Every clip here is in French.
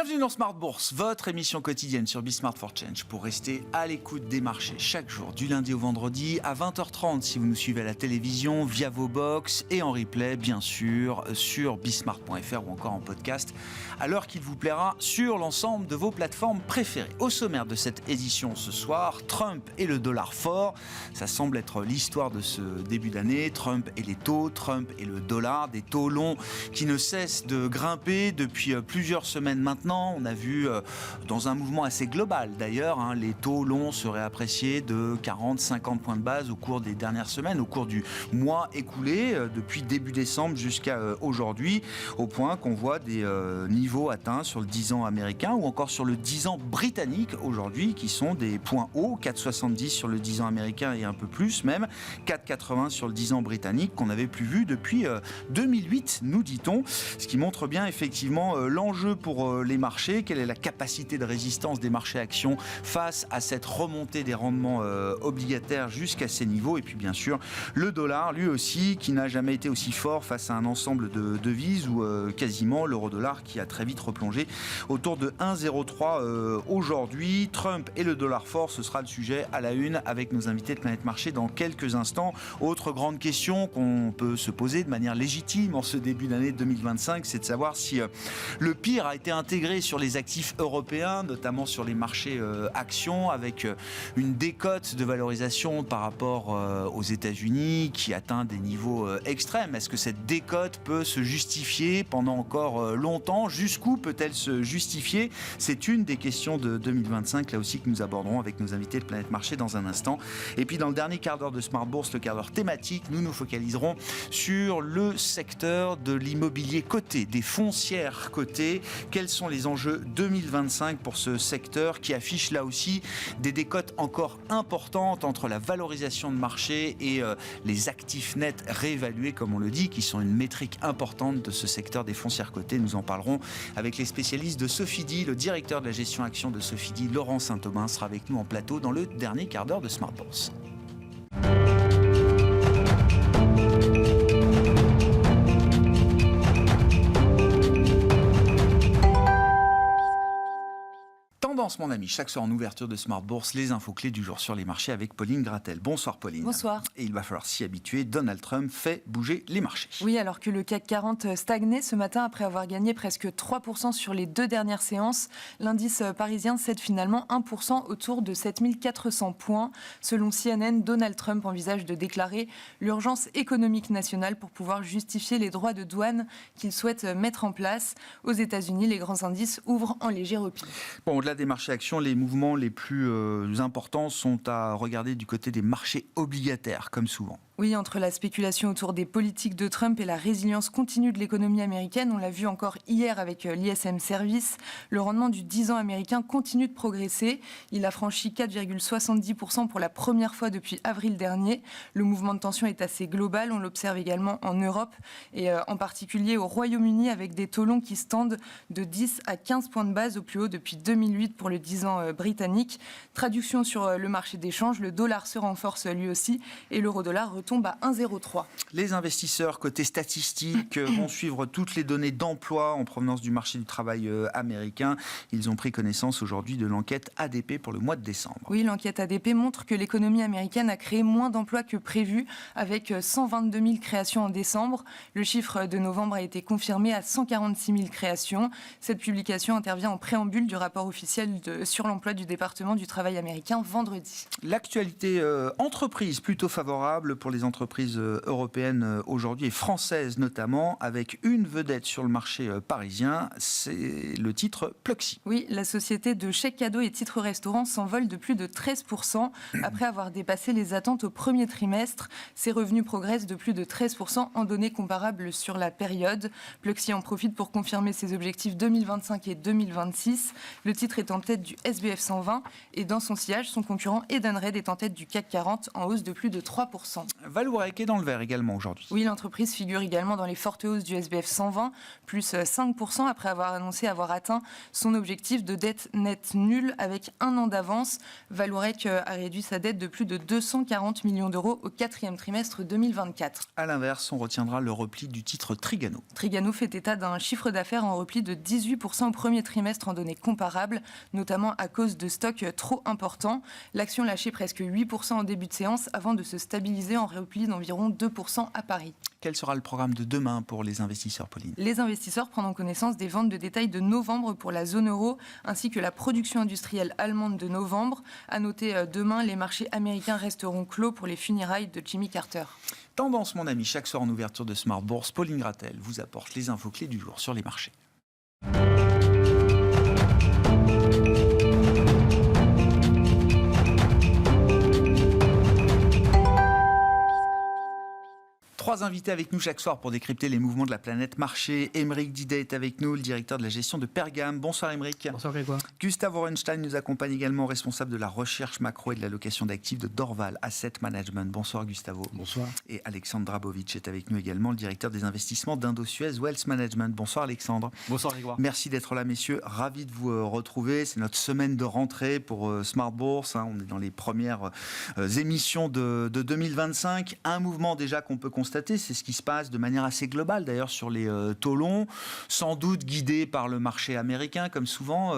Bienvenue dans Smart Bourse, votre émission quotidienne sur Smart for Change pour rester à l'écoute des marchés chaque jour, du lundi au vendredi à 20h30 si vous nous suivez à la télévision, via vos box et en replay bien sûr sur bismart.fr ou encore en podcast à l'heure qu'il vous plaira sur l'ensemble de vos plateformes préférées. Au sommaire de cette édition ce soir, Trump et le dollar fort. Ça semble être l'histoire de ce début d'année. Trump et les taux, Trump et le dollar, des taux longs qui ne cessent de grimper depuis plusieurs semaines maintenant. On a vu dans un mouvement assez global d'ailleurs, les taux longs seraient appréciés de 40-50 points de base au cours des dernières semaines, au cours du mois écoulé, depuis début décembre jusqu'à aujourd'hui, au point qu'on voit des niveaux atteints sur le 10 ans américain ou encore sur le 10 ans britannique aujourd'hui, qui sont des points hauts, 4,70 sur le 10 ans américain et un peu plus même, 4,80 sur le 10 ans britannique qu'on n'avait plus vu depuis 2008, nous dit-on, ce qui montre bien effectivement l'enjeu pour les marchés, quelle est la capacité de résistance des marchés actions face à cette remontée des rendements obligataires jusqu'à ces niveaux, et puis bien sûr le dollar lui aussi qui n'a jamais été aussi fort face à un ensemble de devises ou quasiment l'euro-dollar qui a très vite replongé autour de 1,03 aujourd'hui. Trump et le dollar fort, ce sera le sujet à la une avec nos invités de Planète Marché dans quelques instants. Autre grande question qu'on peut se poser de manière légitime en ce début d'année 2025, c'est de savoir si le pire a été intégré sur les actifs européens, notamment sur les marchés actions, avec une décote de valorisation par rapport aux États-Unis qui atteint des niveaux extrêmes. Est-ce que cette décote peut se justifier pendant encore longtemps? Jusqu'où peut-elle se justifier? C'est une des questions de 2025, là aussi, que nous aborderons avec nos invités de Planète Marché dans un instant. Et puis dans le dernier quart d'heure de Smart Bourse, le quart d'heure thématique, nous nous focaliserons sur le secteur de l'immobilier coté, des foncières cotées. Quels sont les enjeux 2025 pour ce secteur qui affiche là aussi des décotes encore importantes entre la valorisation de marché et les actifs nets réévalués, comme on le dit, qui sont une métrique importante de ce secteur des foncières cotées. Nous en parlerons avec les spécialistes de Sofidy. Le directeur de la gestion action de Sofidy, Laurent Saint-Aubin, sera avec nous en plateau dans le dernier quart d'heure de Smart Bourse. Tendance, mon ami, chaque soir en ouverture de Smart Bourse, les infos clés du jour sur les marchés avec Pauline Gratel. Bonsoir Pauline. Bonsoir. Et il va falloir s'y habituer, Donald Trump fait bouger les marchés. Oui, alors que le CAC 40 stagnait ce matin après avoir gagné presque 3% sur les deux dernières séances, l'indice parisien cède finalement 1% autour de 7400 points. Selon CNN, Donald Trump envisage de déclarer l'urgence économique nationale pour pouvoir justifier les droits de douane qu'il souhaite mettre en place. Aux États-Unis, les grands indices ouvrent en léger repli. Bon, au-delà des marchés actions, les mouvements les plus importants sont à regarder du côté des marchés obligataires, comme souvent. Oui, entre la spéculation autour des politiques de Trump et la résilience continue de l'économie américaine, on l'a vu encore hier avec l'ISM Service, le rendement du 10 ans américain continue de progresser. Il a franchi 4,70% pour la première fois depuis avril dernier. Le mouvement de tension est assez global, on l'observe également en Europe et en particulier au Royaume-Uni avec des taux longs qui se tendent de 10 à 15 points de base au plus haut depuis 2008 pour le 10 ans britannique. Traduction sur le marché d'échange, le dollar se renforce lui aussi et l'euro-dollar tombe à 1,03. Les investisseurs côté statistiques vont suivre toutes les données d'emploi en provenance du marché du travail américain. Ils ont pris connaissance aujourd'hui de l'enquête ADP pour le mois de décembre. Oui, l'enquête ADP montre que l'économie américaine a créé moins d'emplois que prévu, avec 122 000 créations en décembre. Le chiffre de novembre a été confirmé à 146 000 créations. Cette publication intervient en préambule du rapport officiel sur l'emploi du département du travail américain vendredi. L'actualité entreprise plutôt favorable pour les entreprises européennes aujourd'hui et françaises notamment, avec une vedette sur le marché parisien, c'est le titre Pluxee. Oui, la société de chèques cadeaux et titres restaurants s'envole de plus de 13% après avoir dépassé les attentes au premier trimestre. Ses revenus progressent de plus de 13% en données comparables sur la période. Pluxee en profite pour confirmer ses objectifs 2025 et 2026. Le titre est en tête du SBF 120 et dans son sillage, son concurrent Edenred est en tête du CAC 40 en hausse de plus de 3%. Vallourec est dans le vert également aujourd'hui. Oui, l'entreprise figure également dans les fortes hausses du SBF 120, plus 5% après avoir annoncé avoir atteint son objectif de dette nette nulle avec un an d'avance. Vallourec a réduit sa dette de plus de 240 millions d'euros au quatrième trimestre 2024. À l'inverse, on retiendra le repli du titre Trigano. Trigano fait état d'un chiffre d'affaires en repli de 18% au premier trimestre en données comparables, notamment à cause de stocks trop importants. L'action lâchait presque 8% en début de séance avant de se stabiliser en repli d'environ 2% à Paris. Quel sera le programme de demain pour les investisseurs, Pauline ? Les investisseurs prendront connaissance des ventes de détail de novembre pour la zone euro, ainsi que la production industrielle allemande de novembre. À noter, demain, les marchés américains resteront clos pour les funérailles de Jimmy Carter. Tendance, mon ami, chaque soir en ouverture de Smart Bourse, Pauline Gratel vous apporte les infos clés du jour sur les marchés. Trois invités avec nous chaque soir pour décrypter les mouvements de la planète marché. Aymeric Didet est avec nous, le directeur de la gestion de Pergame. Bonsoir Aymeric. Bonsoir Grégoire. Gustave Orenstein nous accompagne également, responsable de la recherche macro et de l'allocation d'actifs de Dorval Asset Management. Bonsoir Gustavo. Bonsoir. Et Alexandre Drabovic est avec nous également, le directeur des investissements d'Indosuez Wealth Management. Bonsoir Alexandre. Bonsoir Grégoire. Merci d'être là messieurs, ravi de vous retrouver. C'est notre semaine de rentrée pour Smart Bourse. On est dans les premières émissions de 2025. Un mouvement déjà qu'on peut constater, c'est ce qui se passe de manière assez globale d'ailleurs sur les taux longs, sans doute guidé par le marché américain comme souvent.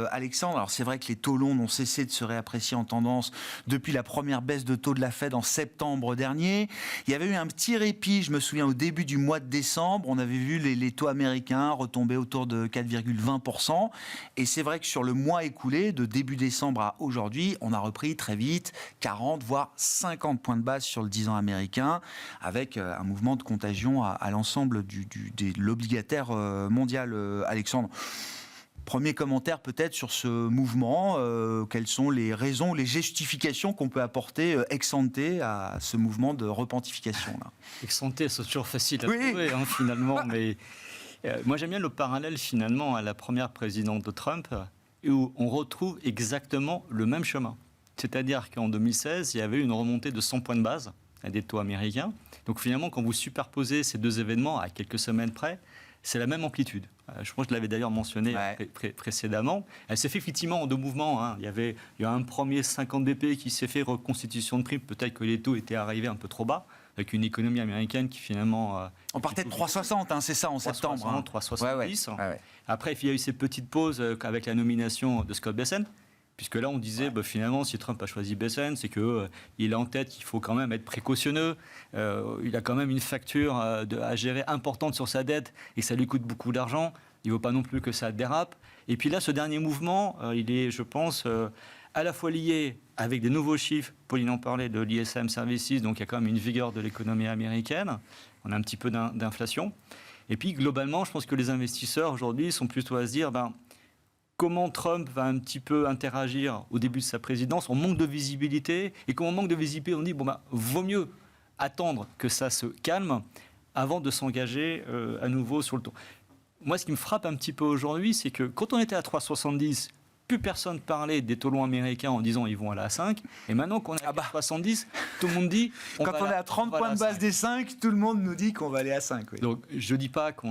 Alexandre, alors c'est vrai que les taux longs n'ont cessé de se réapprécier en tendance depuis la première baisse de taux de la Fed en septembre dernier. Il y avait eu un petit répit, je me souviens, au début du mois de décembre, on avait vu les taux américains retomber autour de 4,20%. Et c'est vrai que sur le mois écoulé, de début décembre à aujourd'hui, on a repris très vite 40 voire 50 points de base sur le 10 ans américain, avec un mouvement de contagion à l'ensemble de l'obligataire mondial. Alexandre, premier commentaire peut-être sur ce mouvement. Quelles sont les raisons, les justifications qu'on peut apporter ex ante à ce mouvement de repentification là. Ex ante, c'est toujours facile à trouver finalement, mais moi j'aime bien le parallèle finalement à la première présidente de Trump, où on retrouve exactement le même chemin. C'est-à-dire qu'en 2016, il y avait une remontée de 100 points de base à des taux américains. Donc finalement, quand vous superposez ces deux événements à quelques semaines près, c'est la même amplitude. Je pense que je l'avais d'ailleurs mentionné précédemment. Elle s'est fait effectivement en deux mouvements. Il y a un premier 50 BP qui s'est fait reconstitution de prime. Peut-être que les taux étaient arrivés un peu trop bas, avec une économie américaine qui finalement... on partait de 3,60, c'est ça, en septembre. 3,70. Après, il y a eu ces petites pauses avec la nomination de Scott Bessent. Puisque là, on disait, finalement, si Trump a choisi Bessent, c'est qu'il a en tête qu'il faut quand même être précautionneux. Il a quand même une facture à gérer importante sur sa dette et ça lui coûte beaucoup d'argent. Il ne veut pas non plus que ça dérape. Et puis là, ce dernier mouvement, il est, je pense, à la fois lié avec des nouveaux chiffres. Pauline en parlait de l'ISM Services, donc il y a quand même une vigueur de l'économie américaine. On a un petit peu d'inflation. Et puis, globalement, je pense que les investisseurs, aujourd'hui, sont plutôt à se dire... comment Trump va un petit peu interagir au début de sa présidence. On manque de visibilité. Et quand on manque de visibilité, on dit, vaut mieux attendre que ça se calme avant de s'engager à nouveau sur le ton. Moi, ce qui me frappe un petit peu aujourd'hui, c'est que quand on était à 3,70, plus personne parlait des taux longs américains en disant ils vont aller à 5. Et maintenant qu'on est à 3,70, tout le monde dit... Quand on est à 30 points de base des 5, tout le monde nous dit qu'on va aller à 5. Oui. Donc, je ne dis pas que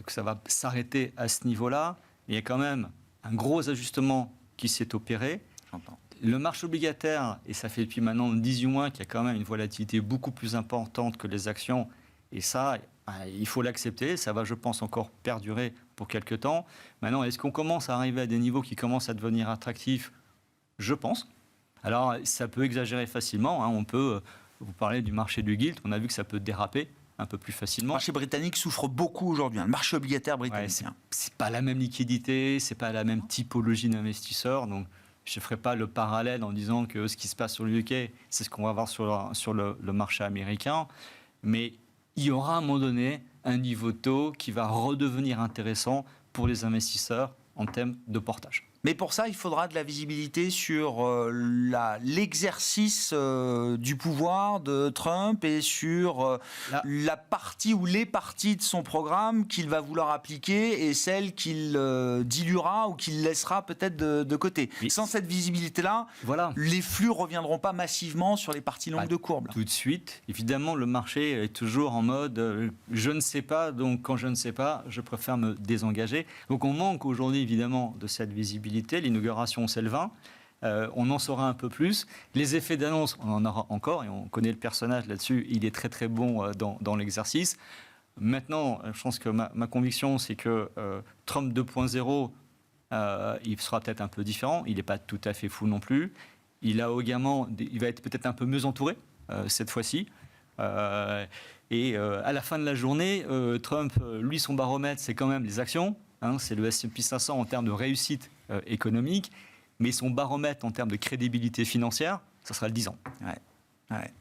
ça va s'arrêter à ce niveau-là. Il y a quand même un gros ajustement qui s'est opéré. J'entends. Le marché obligataire, et ça fait depuis maintenant 18 mois qu'il y a quand même une volatilité beaucoup plus importante que les actions. Et ça, il faut l'accepter. Ça va, je pense, encore perdurer pour quelques temps. Maintenant, est-ce qu'on commence à arriver à des niveaux qui commencent à devenir attractifs ? Je pense. Alors, ça peut exagérer facilement. On peut, vous parlez du marché du gilt, on a vu que ça peut déraper un peu plus facilement. Le marché britannique souffre beaucoup aujourd'hui, le marché obligataire britannique. C'est pas la même liquidité, c'est pas la même typologie d'investisseurs, donc je ne ferai pas le parallèle en disant que ce qui se passe sur le UK, c'est ce qu'on va voir sur le marché américain, mais il y aura à un moment donné un niveau de taux qui va redevenir intéressant pour les investisseurs en termes de portage. Mais pour ça, il faudra de la visibilité sur l'exercice du pouvoir de Trump et sur la partie ou les parties de son programme qu'il va vouloir appliquer et celles qu'il diluera ou qu'il laissera peut-être de côté. Mais sans cette visibilité-là, les flux ne reviendront pas massivement sur les parties longues de courbe. Tout de suite, évidemment, le marché est toujours en mode je ne sais pas, donc quand je ne sais pas, je préfère me désengager. Donc on manque aujourd'hui évidemment de cette visibilité. L'inauguration, c'est le 20. On en saura un peu plus. Les effets d'annonce, on en aura encore, et on connaît le personnage là-dessus, il est très très bon dans l'exercice. Maintenant, je pense que ma conviction, c'est que Trump 2.0, il sera peut-être un peu différent, il n'est pas tout à fait fou non plus. Il va être peut-être un peu mieux entouré cette fois-ci. Et à la fin de la journée, Trump, lui, son baromètre, c'est quand même les actions. C'est le S&P 500 en termes de réussite économique, mais son baromètre en termes de crédibilité financière, ça sera le 10 ans. Ouais.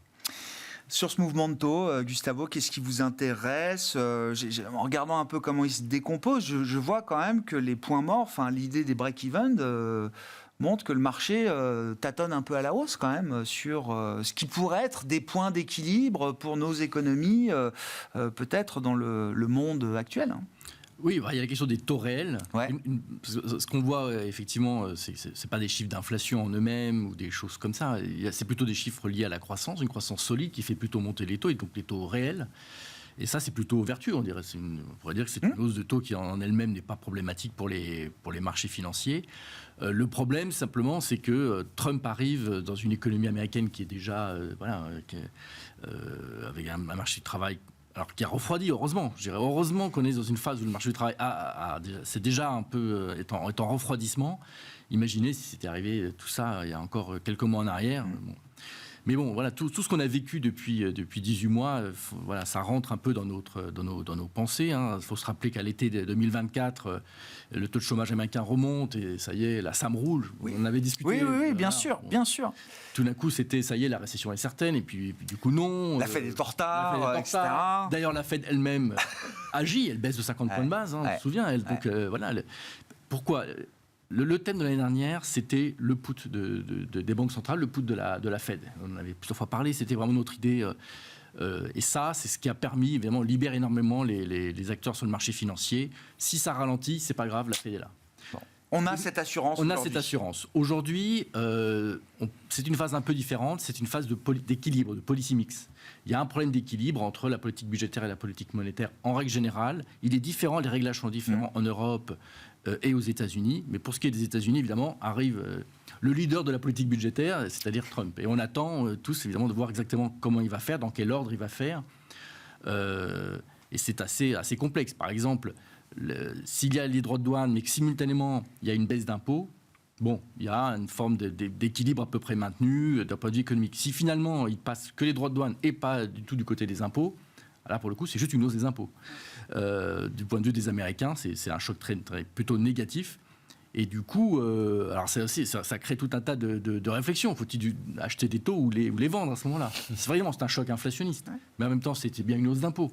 Sur ce mouvement de taux, Gustavo, qu'est-ce qui vous intéresse ? En regardant un peu comment il se décompose, je vois quand même que les points morts, l'idée des break-even montre que le marché tâtonne un peu à la hausse quand même sur ce qui pourrait être des points d'équilibre pour nos économies, peut-être dans le monde actuel. Oui, il y a la question des taux réels. Ouais. Ce qu'on voit, effectivement, c'est pas des chiffres d'inflation en eux-mêmes ou des choses comme ça. C'est plutôt des chiffres liés à la croissance, une croissance solide qui fait plutôt monter les taux, et donc les taux réels. Et ça, c'est plutôt vertueux, on dirait. On pourrait dire que c'est une hausse de taux qui, en elle-même, n'est pas problématique pour les marchés financiers. Le problème, simplement, c'est que Trump arrive dans une économie américaine qui est déjà... avec un marché du travail... Alors, qui a refroidi, heureusement. Je dirais heureusement qu'on est dans une phase où le marché du travail c'est déjà un peu est en refroidissement. Imaginez si c'était arrivé tout ça il y a encore quelques mois en arrière. Bon. Mais bon, voilà, tout ce qu'on a vécu depuis 18 mois, ça rentre un peu dans nos pensées. Il faut se rappeler qu'à l'été 2024, le taux de chômage américain remonte et ça y est, la SAM rouge. Oui. On en avait discuté. Oui, bien sûr. Tout d'un coup, c'était, ça y est, la récession est certaine, et puis du coup, non. La Fed est en retard, etc. D'ailleurs, la Fed elle-même agit, elle baisse de 50 points de base, on se souvient. Donc, pourquoi ? Le thème de l'année dernière, c'était le put des banques centrales, le put de la Fed. On en avait plusieurs fois parlé, c'était vraiment notre idée. Et ça, c'est ce qui a permis, évidemment, libérer énormément les acteurs sur le marché financier. Si ça ralentit, c'est pas grave, la Fed est là. Bon. On a cette assurance. Aujourd'hui, c'est une phase un peu différente. C'est une phase d'équilibre, de policy mix. Il y a un problème d'équilibre entre la politique budgétaire et la politique monétaire en règle générale. Il est différent, les réglages sont différents en Europe et aux États-Unis. Mais pour ce qui est des États-Unis, évidemment, arrive le leader de la politique budgétaire, c'est-à-dire Trump. Et on attend tous, évidemment, de voir exactement comment il va faire, dans quel ordre il va faire. Et c'est assez complexe. Par exemple, s'il y a les droits de douane, mais que simultanément, il y a une baisse d'impôts, bon, il y a une forme d'équilibre à peu près maintenu d'un point de vue économique. Si finalement, il passe que les droits de douane et pas du tout du côté des impôts, là, pour le coup, c'est juste une hausse des impôts. Du point de vue des Américains, c'est un choc plutôt négatif. Et du coup, alors ça crée tout un tas de réflexions. Faut-il acheter des taux ou les vendre à ce moment-là ? C'est vraiment un choc inflationniste. Mais en même temps, c'était bien une hausse d'impôts.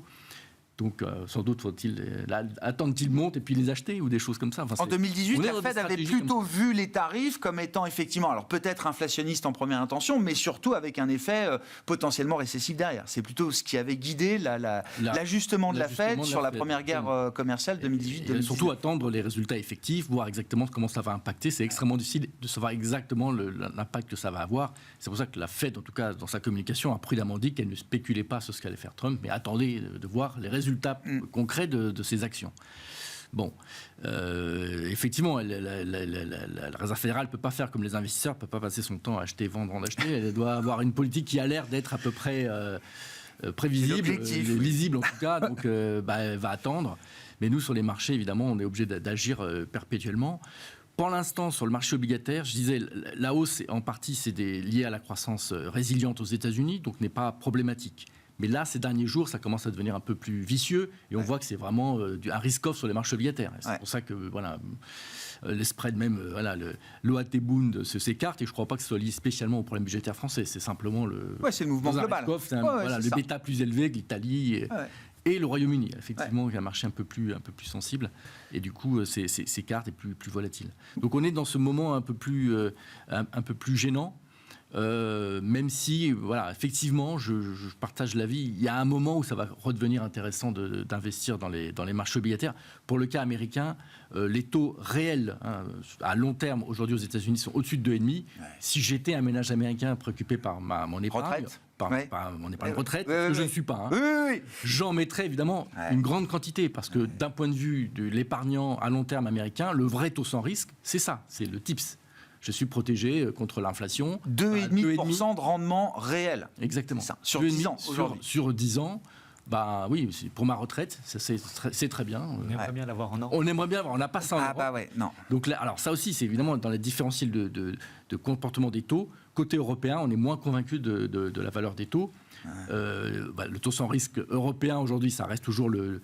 Donc, sans doute faut-il attendre qu'ils montent et puis les acheter ou des choses comme ça. En 2018, la Fed avait plutôt vu les tarifs comme étant effectivement, alors peut-être inflationniste en première intention, mais surtout avec un effet potentiellement récessif derrière. C'est plutôt ce qui avait guidé l'ajustement de la Fed sur la première guerre commerciale 2018-2019. Et surtout attendre les résultats effectifs, voir exactement comment ça va impacter. C'est extrêmement difficile de savoir exactement l'impact que ça va avoir. C'est pour ça que la Fed, en tout cas dans sa communication, a prudemment dit qu'elle ne spéculait pas sur ce qu'allait faire Trump, mais attendait de voir les résultats concrets de ces actions. Bon, effectivement, la Réserve fédérale ne peut pas faire comme les investisseurs, ne peut pas passer son temps à acheter, vendre, en acheter. Elle doit avoir une politique qui a l'air d'être à peu près prévisible, lisible en tout cas, donc elle va attendre. Mais nous, sur les marchés, évidemment, on est obligé d'agir perpétuellement. Pour l'instant, sur le marché obligataire, je disais, la hausse, en partie, c'est lié à la croissance résiliente aux États-Unis, donc n'est pas problématique. Mais là, ces derniers jours, ça commence à devenir un peu plus vicieux et on voit que c'est vraiment un risk-off sur les marchés obligataires. C'est pour ça que les spreads même, l'OAT-Bund s'écarte et je ne crois pas que ce soit lié spécialement au problème budgétaire français. C'est simplement c'est le mouvement global. Le bêta plus élevé que l'Italie Et le Royaume-Uni, effectivement, qui a un marché un peu plus sensible, et du coup, ses cartes est plus volatile. Donc on est dans ce moment un peu plus gênant, même si, voilà, effectivement, je partage l'avis, il y a un moment où ça va redevenir intéressant d'investir dans les marchés obligataires. Pour le cas américain, les taux réels à long terme, aujourd'hui aux États-Unis, sont au-dessus de 2,5. Ouais. Si j'étais un ménage américain préoccupé par mon épargne... Retraite. Par mon épargne retraite, que je ne suis pas. J'en mettrais évidemment une grande quantité, parce que d'un point de vue de l'épargnant à long terme américain, le vrai taux sans risque, c'est ça, c'est le TIPS. Je suis protégé contre l'inflation. 2,5% de rendement réel. Exactement. Ça, sur 10 ans aujourd'hui. Sur 10 ans, bah oui, pour ma retraite, c'est très bien. On aimerait bien l'avoir en or. On aimerait bien l'avoir, on n'a pas ça en Europe. Bah ouais, non. Donc là, alors ça aussi, c'est évidemment dans les différentiels de comportement des taux. Côté européen, on est moins convaincu de la valeur des taux. Le taux sans risque européen aujourd'hui, ça reste toujours le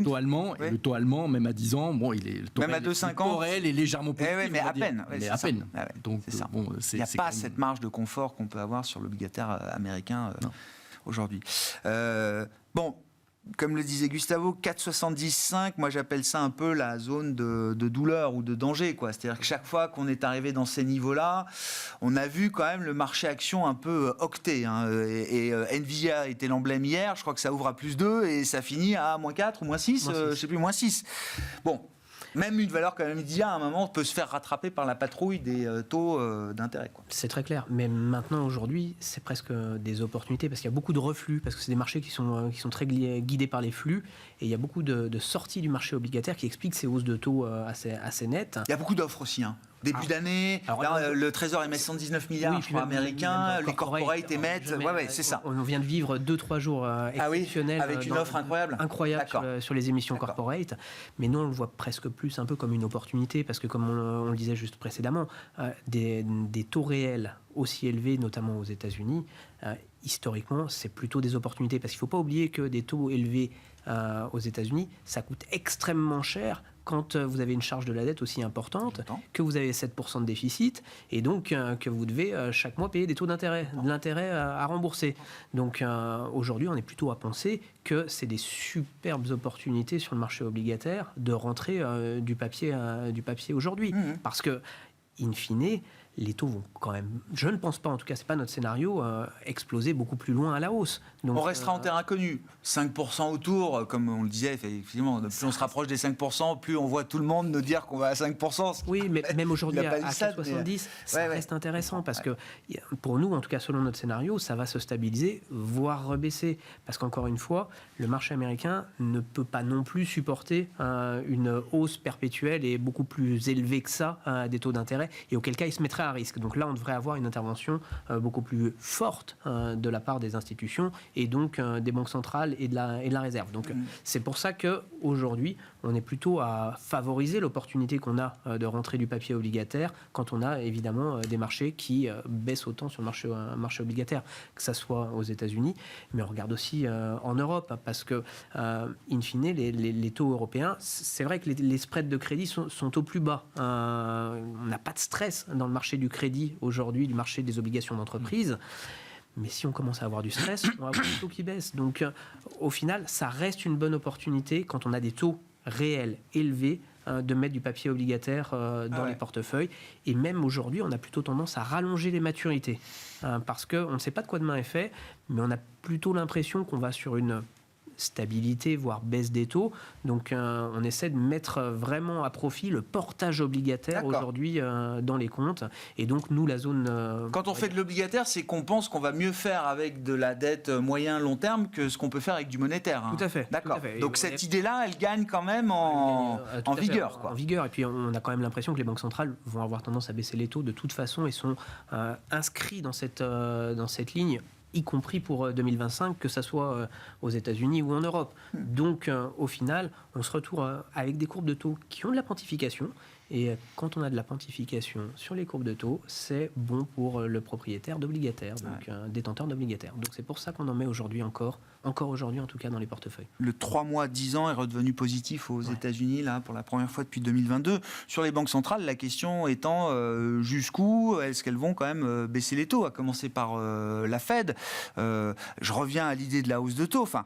taux allemand. Et le taux allemand, même à 10 ans, bon, le taux même à 2,50, le taux réel est légèrement positif. Mais à peine. Mais à peine. Donc, bon, il n'y a pas cette marge de confort qu'on peut avoir sur l'obligataire américain aujourd'hui. Bon. Comme le disait Gustavo, 4,75, moi j'appelle ça un peu la zone de douleur ou de danger, quoi. C'est-à-dire que chaque fois qu'on est arrivé dans ces niveaux-là, on a vu quand même le marché action un peu octé. Et Nvidia était l'emblème hier, je crois que ça ouvre à plus 2 et ça finit à moins 4 ou moins 6, je ne sais plus, moins 6. Bon. Même une valeur comme Nvidia, à un moment, peut se faire rattraper par la patrouille des taux d'intérêt, quoi. C'est très clair. Mais maintenant, aujourd'hui, c'est presque des opportunités parce qu'il y a beaucoup de reflux, parce que c'est des marchés qui sont très guidés par les flux. Et il y a beaucoup de sorties du marché obligataire qui expliquent ces hausses de taux assez nettes. Il y a beaucoup d'offres aussi, Début d'année, là, le Trésor émet 119 milliards, je crois, américains, les corporates émettent... c'est ça. On vient de vivre 2-3 jours exceptionnels. Avec une offre incroyable. Incroyable sur les émissions corporate. Mais nous, on le voit presque plus un peu comme une opportunité, parce que comme on le disait juste précédemment, des taux réels aussi élevés, notamment aux États-Unis, historiquement, c'est plutôt des opportunités. Parce qu'il ne faut pas oublier que des taux élevés aux États-Unis, ça coûte extrêmement cher quand vous avez une charge de la dette aussi importante, que vous avez 7% de déficit, et donc que vous devez chaque mois payer des taux d'intérêt, de l'intérêt à rembourser. Donc aujourd'hui, on est plutôt à penser que c'est des superbes opportunités sur le marché obligataire de rentrer du papier aujourd'hui. Parce que, in fine, les taux vont quand même, je ne pense pas, en tout cas, c'est pas notre scénario, exploser beaucoup plus loin à la hausse. Donc, on restera en terrain connu. 5% autour, comme on le disait, effectivement, plus on se rapproche des 5%, plus on voit tout le monde nous dire qu'on va à 5%. Oui, mais même aujourd'hui, à 4,70, ça reste intéressant, parce que pour nous, en tout cas, selon notre scénario, ça va se stabiliser, voire rebaisser. Parce qu'encore une fois, le marché américain ne peut pas non plus supporter une hausse perpétuelle et beaucoup plus élevée que ça des taux d'intérêt, et auquel cas, il se mettrait à risque. Donc là, on devrait avoir une intervention beaucoup plus forte de la part des institutions et donc des banques centrales et de la réserve. Donc c'est pour ça qu'aujourd'hui, on est plutôt à favoriser l'opportunité qu'on a de rentrer du papier obligataire quand on a évidemment des marchés qui baissent autant sur le marché obligataire, que ça soit aux États-Unis, mais on regarde aussi en Europe, parce que in fine, les taux européens, c'est vrai que les spreads de crédit sont au plus bas. On n'a pas de stress dans le marché du crédit aujourd'hui, du marché des obligations d'entreprise. Mais si on commence à avoir du stress, on va avoir des taux qui baissent. Donc, au final, ça reste une bonne opportunité quand on a des taux réels élevés de mettre du papier obligataire dans les portefeuilles. Et même aujourd'hui, on a plutôt tendance à rallonger les maturités. Parce qu'on ne sait pas de quoi demain est fait, mais on a plutôt l'impression qu'on va sur une stabilité, voire baisse des taux. Donc on essaie de mettre vraiment à profit le portage obligataire aujourd'hui dans les comptes. Et donc nous, la zone... Quand on fait de l'obligataire, c'est qu'on pense qu'on va mieux faire avec de la dette moyen-long terme que ce qu'on peut faire avec du monétaire. Tout à fait. D'accord. Donc cette idée-là, elle gagne quand même en vigueur. En vigueur. Et puis on a quand même l'impression que les banques centrales vont avoir tendance à baisser les taux de toute façon et sont inscrits dans cette ligne, y compris pour 2025, que ce soit aux États-Unis ou en Europe. Donc, au final, on se retrouve avec des courbes de taux qui ont de la pontification, Et quand on a de la pontification sur les courbes de taux, c'est bon pour le propriétaire d'obligataire, donc un détenteur d'obligataire. Donc c'est pour ça qu'on en met aujourd'hui encore aujourd'hui en tout cas dans les portefeuilles. Le 3 mois 10 ans est redevenu positif aux États-Unis là pour la première fois depuis 2022. Sur les banques centrales, la question étant jusqu'où est-ce qu'elles vont quand même baisser les taux, à commencer par la Fed. Je reviens à l'idée de la hausse de taux. Enfin,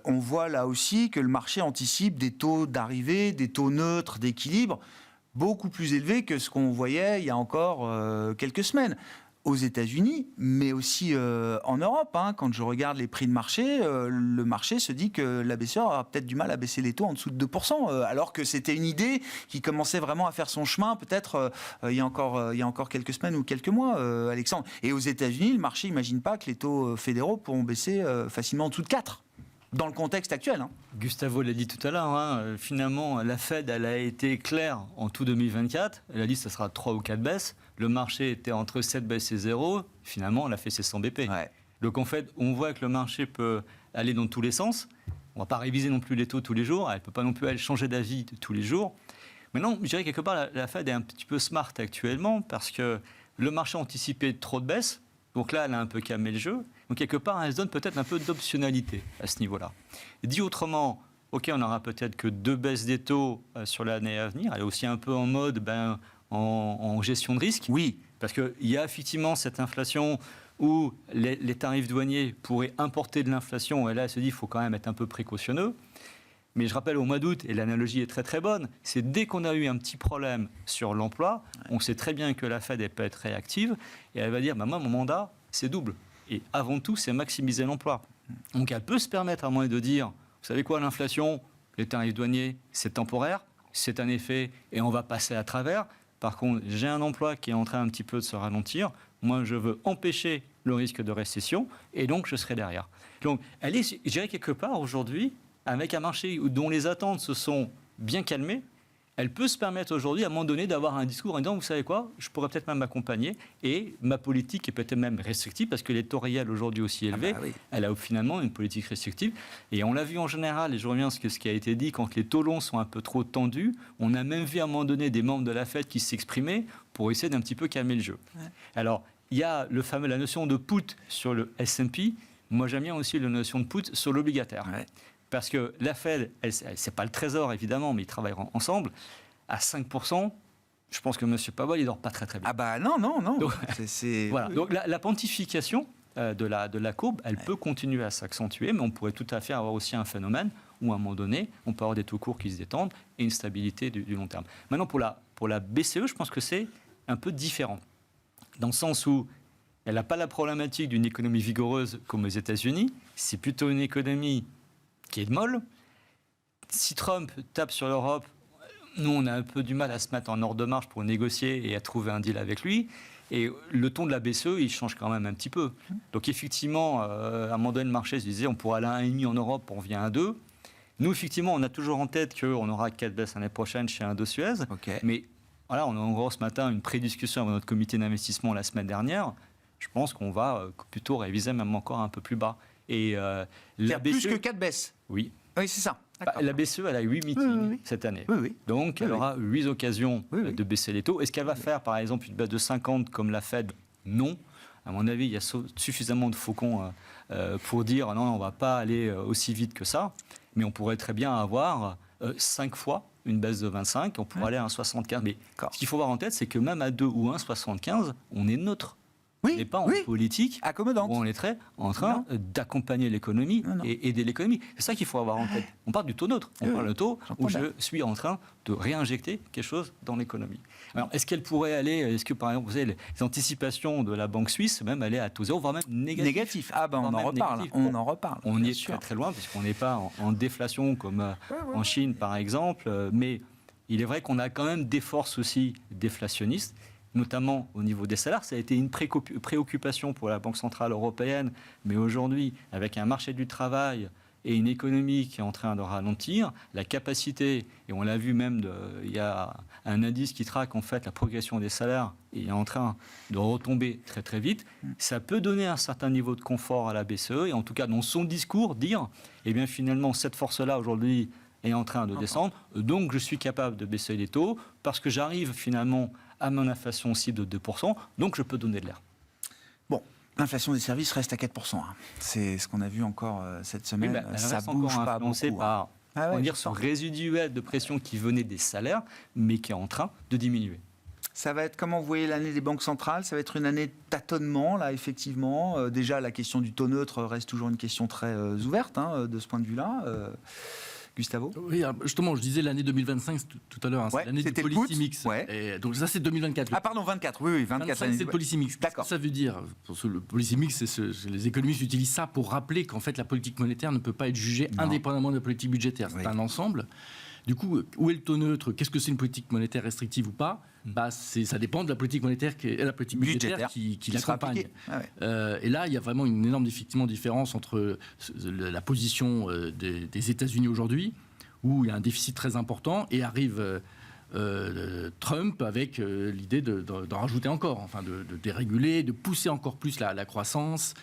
on voit là aussi que le marché anticipe des taux d'arrivée, des taux neutres, d'équilibre beaucoup plus élevés que ce qu'on voyait il y a encore quelques semaines. Aux États-Unis, mais aussi en Europe. Quand je regarde les prix de marché, le marché se dit que la BCE aura peut-être du mal à baisser les taux en dessous de 2%, alors que c'était une idée qui commençait vraiment à faire son chemin, peut-être il y a encore quelques semaines ou quelques mois, Alexandre. Et aux États-Unis, le marché n'imagine pas que les taux fédéraux pourront baisser facilement en dessous de 4%. Dans le contexte actuel. Gustavo l'a dit tout à l'heure, finalement, la Fed, elle a été claire en tout 2024. Elle a dit que ce sera 3 ou 4 baisses. Le marché était entre 7 baisses et 0. Finalement, elle a fait ses 100 BP. Ouais. Donc, en fait, on voit que le marché peut aller dans tous les sens. On ne va pas réviser non plus les taux tous les jours. Elle ne peut pas non plus aller changer d'avis tous les jours. Maintenant, je dirais quelque part, la Fed est un petit peu smart actuellement parce que le marché anticipait trop de baisses. Donc là, elle a un peu calmé le jeu. Donc quelque part, elle se donne peut-être un peu d'optionnalité à ce niveau-là. Dit autrement, OK, on n'aura peut-être que 2 baisses des taux sur l'année à venir. Elle est aussi un peu en mode en gestion de risque. Oui. Parce qu'il y a effectivement cette inflation où les tarifs douaniers pourraient importer de l'inflation. Et là, elle se dit qu'il faut quand même être un peu précautionneux. Mais je rappelle, au mois d'août, et l'analogie est très très bonne, c'est dès qu'on a eu un petit problème sur l'emploi, on sait très bien que la Fed elle peut être réactive et elle va dire, moi, mon mandat, c'est double. Et avant tout, c'est maximiser l'emploi. Donc elle peut se permettre à moins de dire, vous savez quoi, l'inflation, les tarifs douaniers, c'est temporaire, c'est un effet et on va passer à travers. Par contre, j'ai un emploi qui est en train un petit peu de se ralentir. Moi, je veux empêcher le risque de récession et donc je serai derrière. Donc elle est, je dirais quelque part aujourd'hui, avec un marché dont les attentes se sont bien calmées, elle peut se permettre aujourd'hui, à un moment donné, d'avoir un discours en disant, vous savez quoi, je pourrais peut-être même m'accompagner, et ma politique est peut-être même restrictive, parce que les taux réels aujourd'hui aussi élevés, elle a finalement une politique restrictive. Et on l'a vu en général, et je reviens à ce qui a été dit, quand les taux longs sont un peu trop tendus, on a même vu à un moment donné des membres de la Fed qui s'exprimaient pour essayer d'un petit peu calmer le jeu. Ouais. Alors, il y a la notion de put sur le S&P. Moi, j'aime bien aussi la notion de put sur l'obligataire. Ouais. Parce que la Fed, c'est pas le Trésor évidemment, mais ils travailleront ensemble. À 5%, je pense que M. Powell, il dort pas très très bien. Ah bah non. Donc, voilà. Donc la pontification de la courbe, elle peut continuer à s'accentuer, mais on pourrait tout à fait avoir aussi un phénomène où à un moment donné, on peut avoir des taux courts qui se détendent et une stabilité du long terme. Maintenant, pour la BCE, je pense que c'est un peu différent. Dans le sens où elle n'a pas la problématique d'une économie vigoureuse comme aux États-Unis, c'est plutôt une économie qui est de molle. Si Trump tape sur l'Europe, nous, on a un peu du mal à se mettre en ordre de marche pour négocier et à trouver un deal avec lui. Et le ton de la BCE, il change quand même un petit peu. Donc effectivement, à un moment donné, le marché se disait on pourrait aller à 1,5 en Europe, on revient à 2. Nous, effectivement, on a toujours en tête qu'on aura 4 baisses l'année prochaine chez Indo-Suez. Okay. Mais voilà, on a en gros ce matin une prédiscussion avec notre comité d'investissement la semaine dernière. Je pense qu'on va plutôt réviser même encore un peu plus bas. Et la BCE, plus que 4 baisses. Oui. Oui, c'est ça. La BCE, elle a 8 meetings cette année. Donc, elle aura 8 occasions de baisser les taux. Est-ce qu'elle va faire, par exemple, une baisse de 50 comme la Fed ? Non. À mon avis, il y a suffisamment de faucons pour dire non, on ne va pas aller aussi vite que ça. Mais on pourrait très bien avoir 5 fois une baisse de 25. On pourrait aller à 1,75. Mais ce qu'il faut avoir en tête, c'est que même à 2 ou 1,75, on est neutre. On n'est pas en politique accommodante. Où on est en train d'accompagner l'économie et aider l'économie. C'est ça qu'il faut avoir en tête. On parle du taux neutre. On parle du taux où je suis en train de réinjecter quelque chose dans l'économie. Alors, est-ce qu'elle pourrait aller, est-ce que par exemple, vous savez, les anticipations de la Banque suisse, même aller à taux zéro, voire même négatif. Ah ben on en reparle. On en reparle. On y est très très loin, puisqu'on n'est pas en déflation comme en Chine, par exemple. Mais il est vrai qu'on a quand même des forces aussi déflationnistes, notamment au niveau des salaires. Ça a été une préoccupation pour la Banque centrale européenne, mais aujourd'hui, avec un marché du travail et une économie qui est en train de ralentir, la capacité, et on l'a vu même, il y a un indice qui traque en fait la progression des salaires, et il est en train de retomber très très vite, ça peut donner un certain niveau de confort à la BCE, et en tout cas dans son discours, dire, eh bien finalement cette force-là aujourd'hui, est en train de descendre, donc je suis capable de baisser les taux parce que j'arrive finalement à mon inflation cible de 2%, donc je peux donner de l'air. Bon, l'inflation des services reste à 4%. C'est ce qu'on a vu encore cette semaine. Ça bouge pas influencé beaucoup. Par on va dire ce résiduel de pression qui venait des salaires, mais qui est en train de diminuer. Ça va être, comment vous voyez l'année des banques centrales? Ça va être une année de tâtonnement, là, effectivement. Déjà, la question du taux neutre reste toujours une question très ouverte, de ce point de vue-là. Gustavo? Oui, justement, je disais l'année 2025 tout à l'heure, c'est l'année du policy mix. Et donc ça, c'est 2024. Ah pardon, 24, oui, 24. C'est le policy mix. D'accord. Qu'est-ce que ça veut dire? Le policy mix, les économistes utilisent ça pour rappeler qu'en fait, la politique monétaire ne peut pas être jugée indépendamment de la politique budgétaire. C'est un ensemble. Du coup, où est le taux neutre? Qu'est-ce que c'est une politique monétaire restrictive ou pas? Ça dépend de la politique monétaire et la politique budgétaire qui l'accompagne. Et là, il y a vraiment une énorme différence entre la position des États-Unis aujourd'hui, où il y a un déficit très important, et arrive Trump avec l'idée d'en rajouter encore, enfin de déréguler, de pousser encore plus la croissance,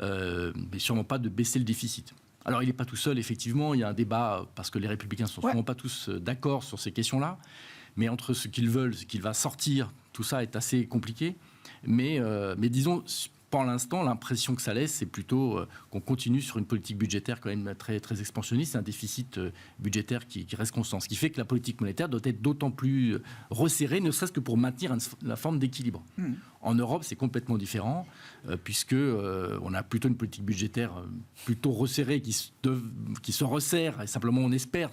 mais sûrement pas de baisser le déficit. Alors, il n'est pas tout seul, effectivement. Il y a un débat, parce que les Républicains ne sont sûrement pas tous d'accord sur ces questions-là. Mais entre ce qu'ils veulent, ce qu'il va sortir, tout ça est assez compliqué. Mais disons, pour l'instant, l'impression que ça laisse, c'est plutôt qu'on continue sur une politique budgétaire quand même très, très expansionniste, un déficit budgétaire qui reste constant. Ce qui fait que la politique monétaire doit être d'autant plus resserrée, ne serait-ce que pour maintenir la forme d'équilibre. En Europe, c'est complètement différent, puisque on a plutôt une politique budgétaire plutôt resserrée qui se resserre, et simplement on espère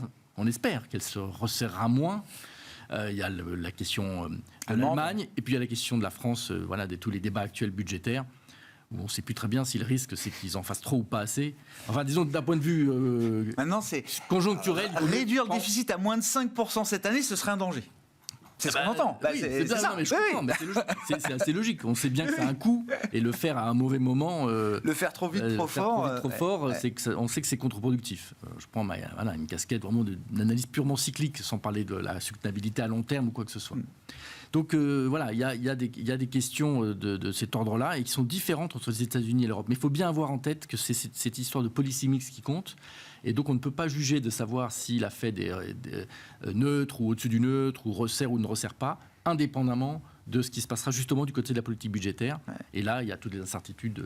qu'elle se resserrera moins. Il y a la question de l'Allemagne, et puis il y a la question de la France, de tous les débats actuels budgétaires, où on ne sait plus très bien si le risque, c'est qu'ils en fassent trop ou pas assez. Enfin, disons, d'un point de vue maintenant, c'est conjoncturel... réduire le déficit à moins de 5% cette année, ce serait un danger. C'est ce qu'on entend. C'est ça. C'est assez logique. On sait bien que c'est un coût, et le faire à un mauvais moment... le faire trop vite, trop fort, on sait que c'est contre-productif. Je prends une casquette vraiment d'analyse purement cyclique, sans parler de la soutenabilité à long terme ou quoi que ce soit. Donc il y a des questions de cet ordre-là, et qui sont différentes entre les États-Unis et l'Europe. Mais il faut bien avoir en tête que c'est cette histoire de policy mix qui compte. Et donc, on ne peut pas juger de savoir s'il a fait des neutres ou au-dessus du neutre, ou resserre ou ne resserre pas, indépendamment de ce qui se passera justement du côté de la politique budgétaire. Et là, il y a toutes les incertitudes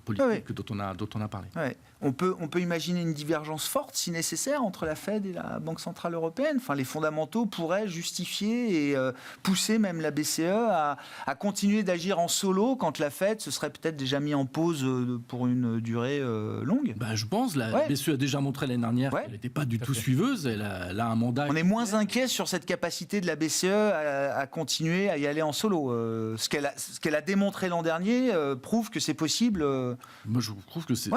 politiques dont on a parlé. On peut imaginer une divergence forte, si nécessaire, entre la Fed et la Banque Centrale Européenne. Enfin, les fondamentaux pourraient justifier et pousser même la BCE à continuer d'agir en solo, quand la Fed se serait peut-être déjà mis en pause pour une durée longue. Je pense. La BCE a déjà montré l'année dernière qu'elle n'était pas du tout suiveuse. Elle a un mandat... On est moins inquiet sur cette capacité de la BCE à continuer à y aller en solo. Ce qu'elle a démontré l'an dernier prouve que c'est possible. Moi, je trouve que c'est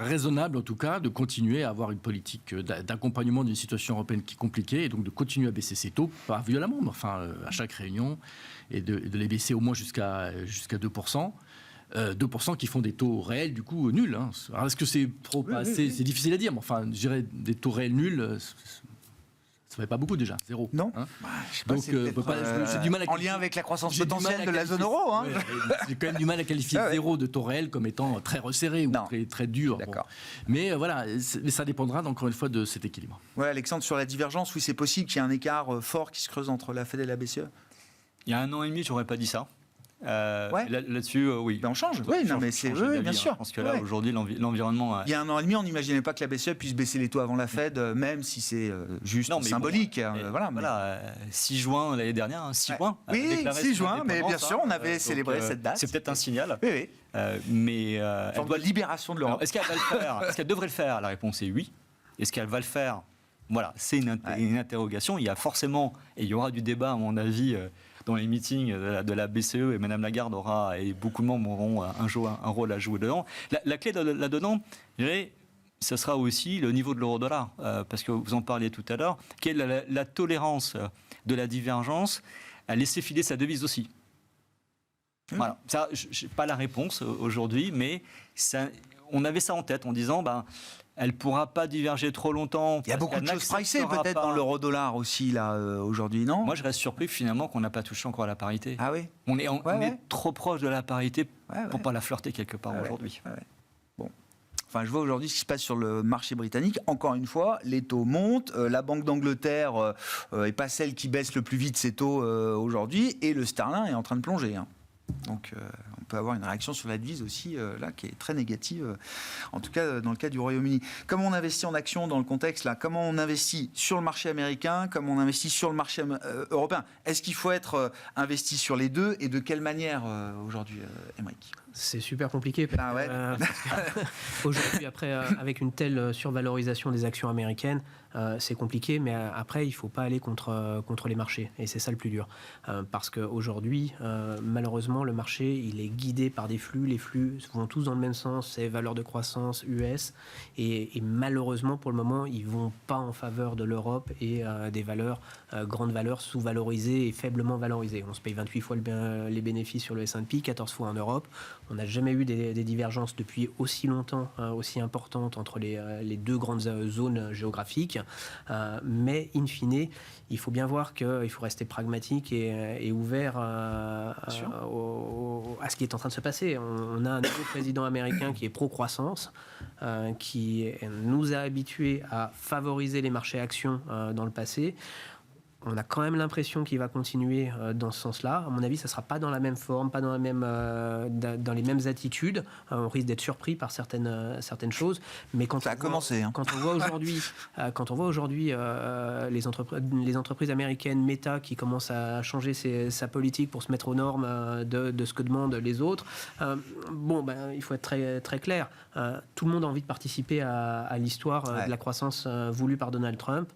raisonnable, en tout cas, de continuer à avoir une politique d'accompagnement d'une situation européenne qui est compliquée, et donc de continuer à baisser ses taux, pas violemment, mais à chaque réunion, et de les baisser au moins jusqu'à 2%. 2% qui font des taux réels, du coup, nuls. Alors, est-ce que c'est trop assez? C'est difficile à dire, mais je dirais des taux réels nuls... Ça ne fait pas beaucoup déjà, 0. Non. Donc, j'ai du mal à en lien avec la croissance potentielle de la zone euro. J'ai quand même du mal à qualifier 0 de taux réel comme étant très resserré ou très dur. D'accord. Mais ça dépendra encore une fois de cet équilibre. Alexandre, sur la divergence, oui, c'est possible qu'il y ait un écart fort qui se creuse entre la Fed et la BCE. Il y a 1 an et demi, j'aurais pas dit ça. Là-dessus, oui. On change. Bien sûr. Parce que là, aujourd'hui, l'environnement... Il y a 1 an et demi, on n'imaginait pas que la BCE puisse baisser les taux avant la Fed, même si c'est juste symbolique. 6 juin l'année dernière, 6 juin. Oui, 6 juin, mais bien sûr, on avait célébré cette date. C'est peut-être un signal. Oui. Mais elle doit libération de l'Europe. Est-ce qu'elle va le faire? Est-ce qu'elle devrait le faire? La réponse est oui. Est-ce qu'elle va le faire? Voilà, c'est une interrogation. Il y a forcément, et il y aura du débat, à mon avis... dans les meetings de la BCE, et Mme Lagarde et beaucoup de membres auront un rôle à jouer dedans. La clé là-dedans, je dirais, ce sera aussi le niveau de l'euro-dollar, parce que vous en parliez tout à l'heure, quelle est la tolérance de la divergence à laisser filer sa devise aussi. Voilà, ça, je n'ai pas la réponse aujourd'hui, mais on avait ça en tête en disant... elle ne pourra pas diverger trop longtemps. Il y a beaucoup de choses pricées peut-être dans l'euro-dollar aussi, là, aujourd'hui, non? Moi, je reste surpris finalement qu'on n'a pas touché encore à la parité. Ah oui? On est trop proche de la parité pour ne pas la flirter quelque part aujourd'hui. Bon. Enfin, je vois aujourd'hui ce qui se passe sur le marché britannique. Encore une fois, les taux montent. La Banque d'Angleterre n'est pas celle qui baisse le plus vite ses taux aujourd'hui. Et le sterling est en train de plonger. Donc, on peut avoir une réaction sur la devise aussi, là, qui est très négative, en tout cas dans le cas du Royaume-Uni. Comment on investit en actions dans le contexte, là? Comment on investit sur le marché américain? Comment on investit sur le marché européen? Est-ce qu'il faut être investi sur les deux? Et de quelle manière aujourd'hui, Aymeric? C'est super compliqué. Aujourd'hui, après, avec une telle survalorisation des actions américaines, c'est compliqué, mais après, il ne faut pas aller contre les marchés. Et c'est ça le plus dur. Parce qu'aujourd'hui, malheureusement, le marché, il est guidé par des flux. Les flux vont tous dans le même sens, c'est valeurs de croissance US. Et malheureusement, pour le moment, ils ne vont pas en faveur de l'Europe et des valeurs, grandes valeurs sous-valorisées et faiblement valorisées. On se paye 28 fois les bénéfices sur le S&P, 14 fois en Europe. On n'a jamais eu des divergences depuis aussi longtemps, aussi importantes entre les deux grandes zones géographiques. Mais in fine, il faut bien voir qu'il faut rester pragmatique et ouvert à ce qui est en train de se passer. On a un nouveau président américain qui est pro-croissance, qui nous a habitués à favoriser les marchés actions dans le passé. On a quand même l'impression qu'il va continuer dans ce sens-là. À mon avis, ça ne sera pas dans la même forme, pas dans les mêmes attitudes. On risque d'être surpris par certaines choses. Mais quand ça a commencé. Quand on voit aujourd'hui, les entreprises américaines, Meta, qui commencent à changer sa politique pour se mettre aux normes de ce que demandent les autres, il faut être très, très clair. Tout le monde a envie de participer à l'histoire de la croissance voulue par Donald Trump.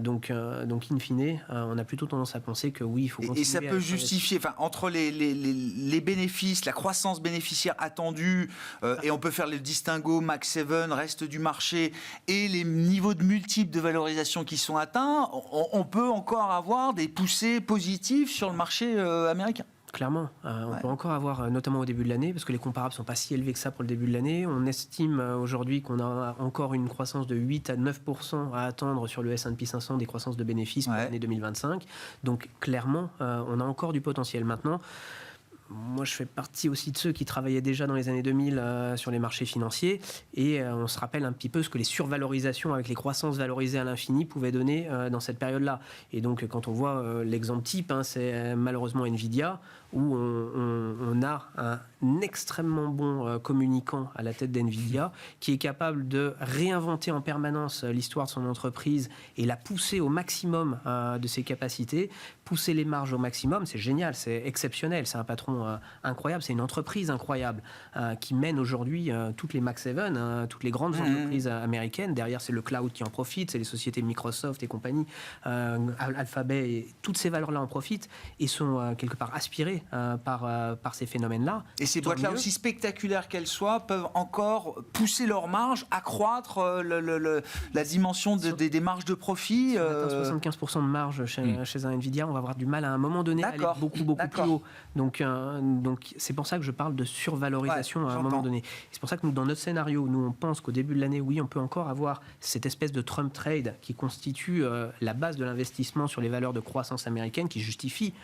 Donc, in fine, on a plutôt tendance à penser que oui, il faut continuer. Et ça peut justifier, entre les bénéfices, la croissance bénéficiaire attendue, et on peut faire le distinguo Max 7, reste du marché, et les niveaux de multiples de valorisation qui sont atteints, on peut encore avoir des poussées positives sur le marché américain. Clairement, on peut encore avoir, notamment au début de l'année, parce que les comparables ne sont pas si élevés que ça pour le début de l'année. On estime aujourd'hui qu'on a encore une croissance de 8 à 9% à attendre sur le S&P 500 des croissances de bénéfices pour l'année 2025. Donc clairement, on a encore du potentiel. Maintenant, moi, je fais partie aussi de ceux qui travaillaient déjà dans les années 2000 sur les marchés financiers, et on se rappelle un petit peu ce que les survalorisations avec les croissances valorisées à l'infini pouvaient donner dans cette période-là. Et donc, quand on voit l'exemple type, c'est malheureusement Nvidia, où on a un extrêmement bon communicant à la tête d'Nvidia, qui est capable de réinventer en permanence l'histoire de son entreprise et la pousser au maximum de ses capacités, pousser les marges au maximum. C'est génial, c'est exceptionnel, c'est un patron incroyable, c'est une entreprise incroyable qui mène aujourd'hui toutes les Max 7, toutes les grandes entreprises américaines. Derrière, c'est le cloud qui en profite, c'est les sociétés Microsoft et compagnie, Alphabet, et toutes ces valeurs-là en profitent et sont quelque part aspirées par ces phénomènes-là. Et ces boîtes-là, aussi spectaculaires qu'elles soient, peuvent encore pousser leurs marges, accroître la dimension des marges de profit. Si on atteint 75% de marge chez un Nvidia, on va avoir du mal à un moment donné à aller beaucoup plus haut. Donc c'est pour ça que je parle de survalorisation à un moment donné. C'est pour ça que nous, dans notre scénario, on pense qu'au début de l'année, oui, on peut encore avoir cette espèce de Trump trade qui constitue la base de l'investissement sur les valeurs de croissance américaine, qui justifie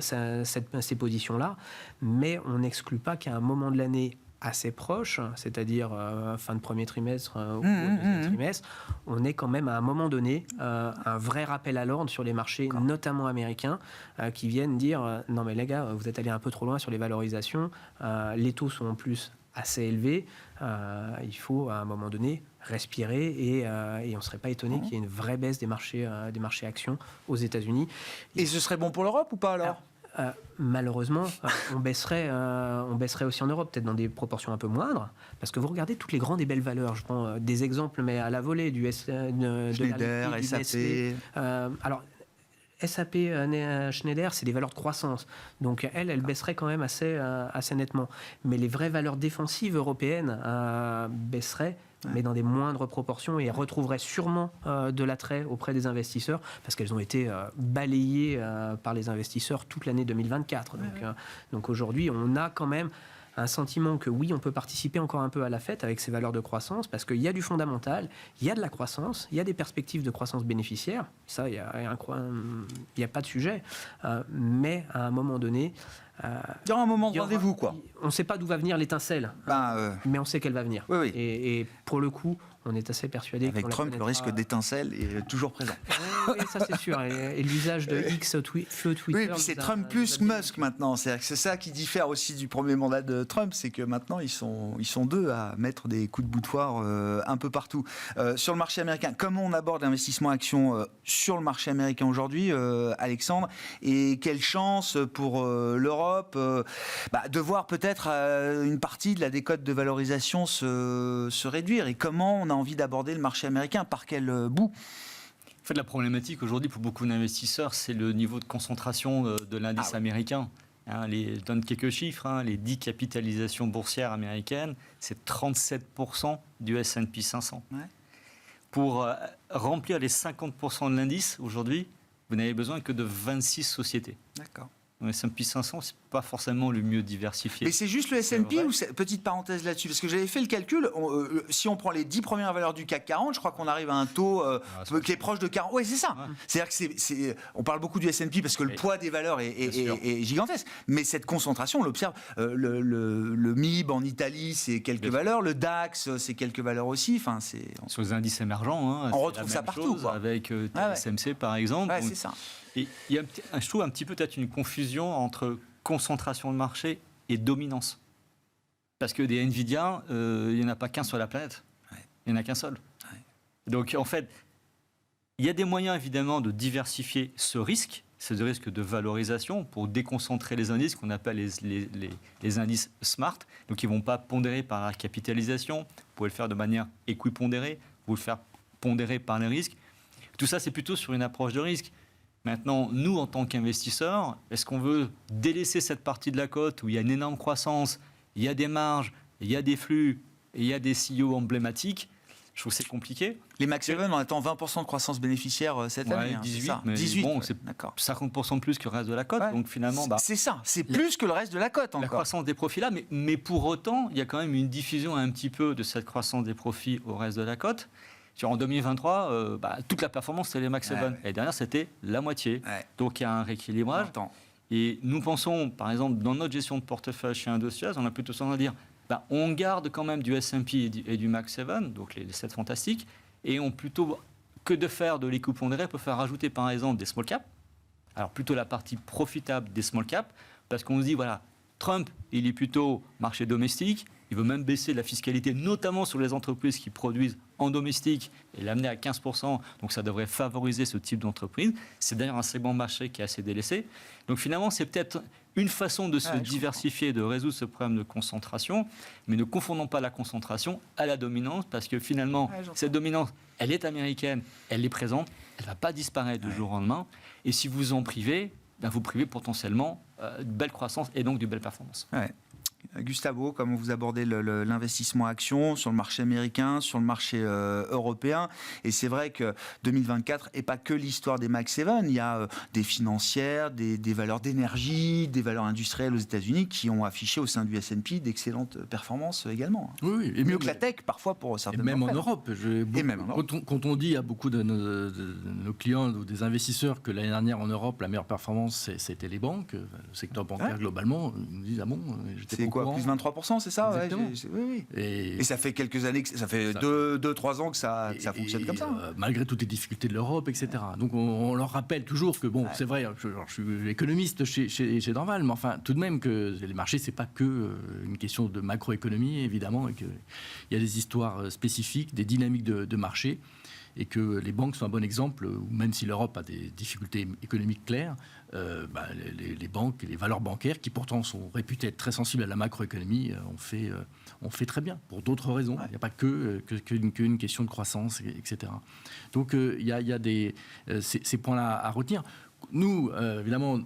ces positions-là. Mais on n'exclut pas qu'à un moment de l'année assez proche, c'est-à-dire fin de premier trimestre ou deuxième trimestre, on est quand même à un moment donné un vrai rappel à l'ordre sur les marchés, notamment américains, qui viennent dire non mais les gars, vous êtes allés un peu trop loin sur les valorisations, les taux sont en plus assez élevés, il faut à un moment donné respirer et on ne serait pas étonné qu'il y ait une vraie baisse des marchés actions aux États-Unis. Et ce serait bon pour l'Europe ou pas alors ? Malheureusement, on baisserait aussi en Europe, peut-être dans des proportions un peu moindres, parce que vous regardez toutes les grandes et belles valeurs. Je prends des exemples, mais à la volée, Schneider, SAP. Alors, SAP, Schneider, c'est des valeurs de croissance. Donc, elle baisserait quand même assez nettement. Mais les vraies valeurs défensives européennes baisseraient, mais dans des moindres proportions, et retrouveraient sûrement de l'attrait auprès des investisseurs, parce qu'elles ont été balayées par les investisseurs toute l'année 2024. Donc aujourd'hui, on a quand même un sentiment que oui, on peut participer encore un peu à la fête avec ces valeurs de croissance, parce qu'il y a du fondamental, il y a de la croissance, il y a des perspectives de croissance bénéficiaire, ça, il n'y a pas de sujet, mais à un moment donné, Il y aura un moment de rendez-vous, quoi. On ne sait pas d'où va venir l'étincelle, mais on sait qu'elle va venir. Oui. Et pour le coup, on est assez persuadé avec Trump, le risque d'étincelle est toujours présent. Oui, ça c'est sûr. Et l'usage de X, feu Twitter. Oui, puis c'est Trump plus Musk maintenant. C'est ça qui diffère aussi du premier mandat de Trump, c'est que maintenant ils sont deux à mettre des coups de boutoir un peu partout. Sur le marché américain, comment on aborde l'investissement action sur le marché américain aujourd'hui, Alexandre? Et quelle chance pour l'Europe de voir peut-être une partie de la décote de valorisation se réduire? Et comment on a envie d'aborder le marché américain? Par quel bout? En fait, la problématique aujourd'hui pour beaucoup d'investisseurs, c'est le niveau de concentration de l'indice américain. Je donne quelques chiffres. Les 10 capitalisations boursières américaines, c'est 37% du S&P 500. Ouais. Pour remplir les 50% de l'indice, aujourd'hui, vous n'avez besoin que de 26 sociétés. D'accord. Le S&P 500, c'est pas forcément le mieux diversifié. Mais c'est juste le S&P ou petite parenthèse là-dessus? Parce que j'avais fait le calcul, si on prend les 10 premières valeurs du CAC 40, je crois qu'on arrive à un taux qui est proche de 40. Oui, c'est ça. Ouais. C'est-à-dire que on parle beaucoup du S&P parce que le poids des valeurs est gigantesque. Mais cette concentration, on l'observe. Le MIB en Italie, c'est quelques valeurs. Le DAX, c'est quelques valeurs aussi. Enfin, sur les indices émergents, on retrouve ça partout. Avec TSMC, par exemple. Ouais, c'est ça. Et il y a, je trouve un petit peu peut-être une confusion entre concentration de marché et dominance. Parce que des Nvidia, il n'y en a pas qu'un sur la planète. Il n'y en a qu'un seul. Donc en fait, il y a des moyens évidemment de diversifier ce risque de valorisation pour déconcentrer les indices qu'on appelle les indices SMART. Donc ils ne vont pas pondérer par la capitalisation, vous pouvez le faire de manière équipondérée, vous le faire pondérer par les risques. Tout ça, c'est plutôt sur une approche de risque. Maintenant, nous, en tant qu'investisseurs, est-ce qu'on veut délaisser cette partie de la cote où il y a une énorme croissance, il y a des marges, il y a des flux, et il y a des CEO emblématiques? Je trouve que c'est compliqué. Les Max 7, on attend 20% de croissance bénéficiaire cette année. 18, c'est ça. Mais 18, bon, c'est 50% de plus que le reste de la cote. Donc finalement, c'est ça, c'est plus que le reste de la cote encore. La croissance des profits là, mais pour autant, il y a quand même une diffusion un petit peu de cette croissance des profits au reste de la cote. En 2023, toute la performance, c'était les Max 7. L'année dernière, c'était la moitié. Donc, il y a un rééquilibrage. Et nous pensons, par exemple, dans notre gestion de portefeuille chez Indosias, on a plutôt tendance à dire on garde quand même du S&P et du Max 7, donc les 7 fantastiques, et on plutôt que de faire de l'équipondéré, on peut faire rajouter, par exemple, des small caps. Alors, plutôt la partie profitable des small caps, parce qu'on se dit, voilà, Trump, il est plutôt marché domestique. Il veut même baisser la fiscalité, notamment sur les entreprises qui produisent en domestique, et l'amener à 15%. Donc ça devrait favoriser ce type d'entreprise. C'est d'ailleurs un segment marché qui est assez délaissé. Donc finalement, c'est peut-être une façon de se diversifier, de résoudre ce problème de concentration. Mais ne confondons pas la concentration à la dominance, parce que finalement, cette dominance, elle est américaine, elle est présente, elle ne va pas disparaître du jour au lendemain. Et si vous en privez, vous privez potentiellement de belle croissance et donc de belles performances. Gustavo, comment vous abordez l'investissement action sur le marché américain, sur le marché européen? Et c'est vrai que 2024 n'est pas que l'histoire des Max 7. Il y a des financières, des valeurs d'énergie, des valeurs industrielles aux États-Unis qui ont affiché au sein du S&P d'excellentes performances également. Oui, et mieux que la tech parfois pour certaines. Et même en Europe. Quand on dit à beaucoup de nos clients ou des investisseurs que l'année dernière en Europe, la meilleure performance, c'était les banques, le secteur bancaire globalement, ils nous disent c'est quoi, plus 23%, c'est ça? Oui. Et ça fait quelques années, ça fait 2-3 ans que ça fonctionne comme ça. Malgré toutes les difficultés de l'Europe, etc. Donc on leur rappelle toujours que, c'est vrai, je suis économiste chez Dorval, mais enfin, tout de même que les marchés, c'est pas que une question de macroéconomie, évidemment, et qu'il y a des histoires spécifiques, des dynamiques de marché, et que les banques sont un bon exemple, même si l'Europe a des difficultés économiques claires, les banques, les valeurs bancaires, qui pourtant sont réputées être très sensibles à la macroéconomie, on fait très bien, pour d'autres raisons. Il n'y a pas qu'une question de croissance, etc. Donc il y a ces points-là à retenir. Nous, évidemment,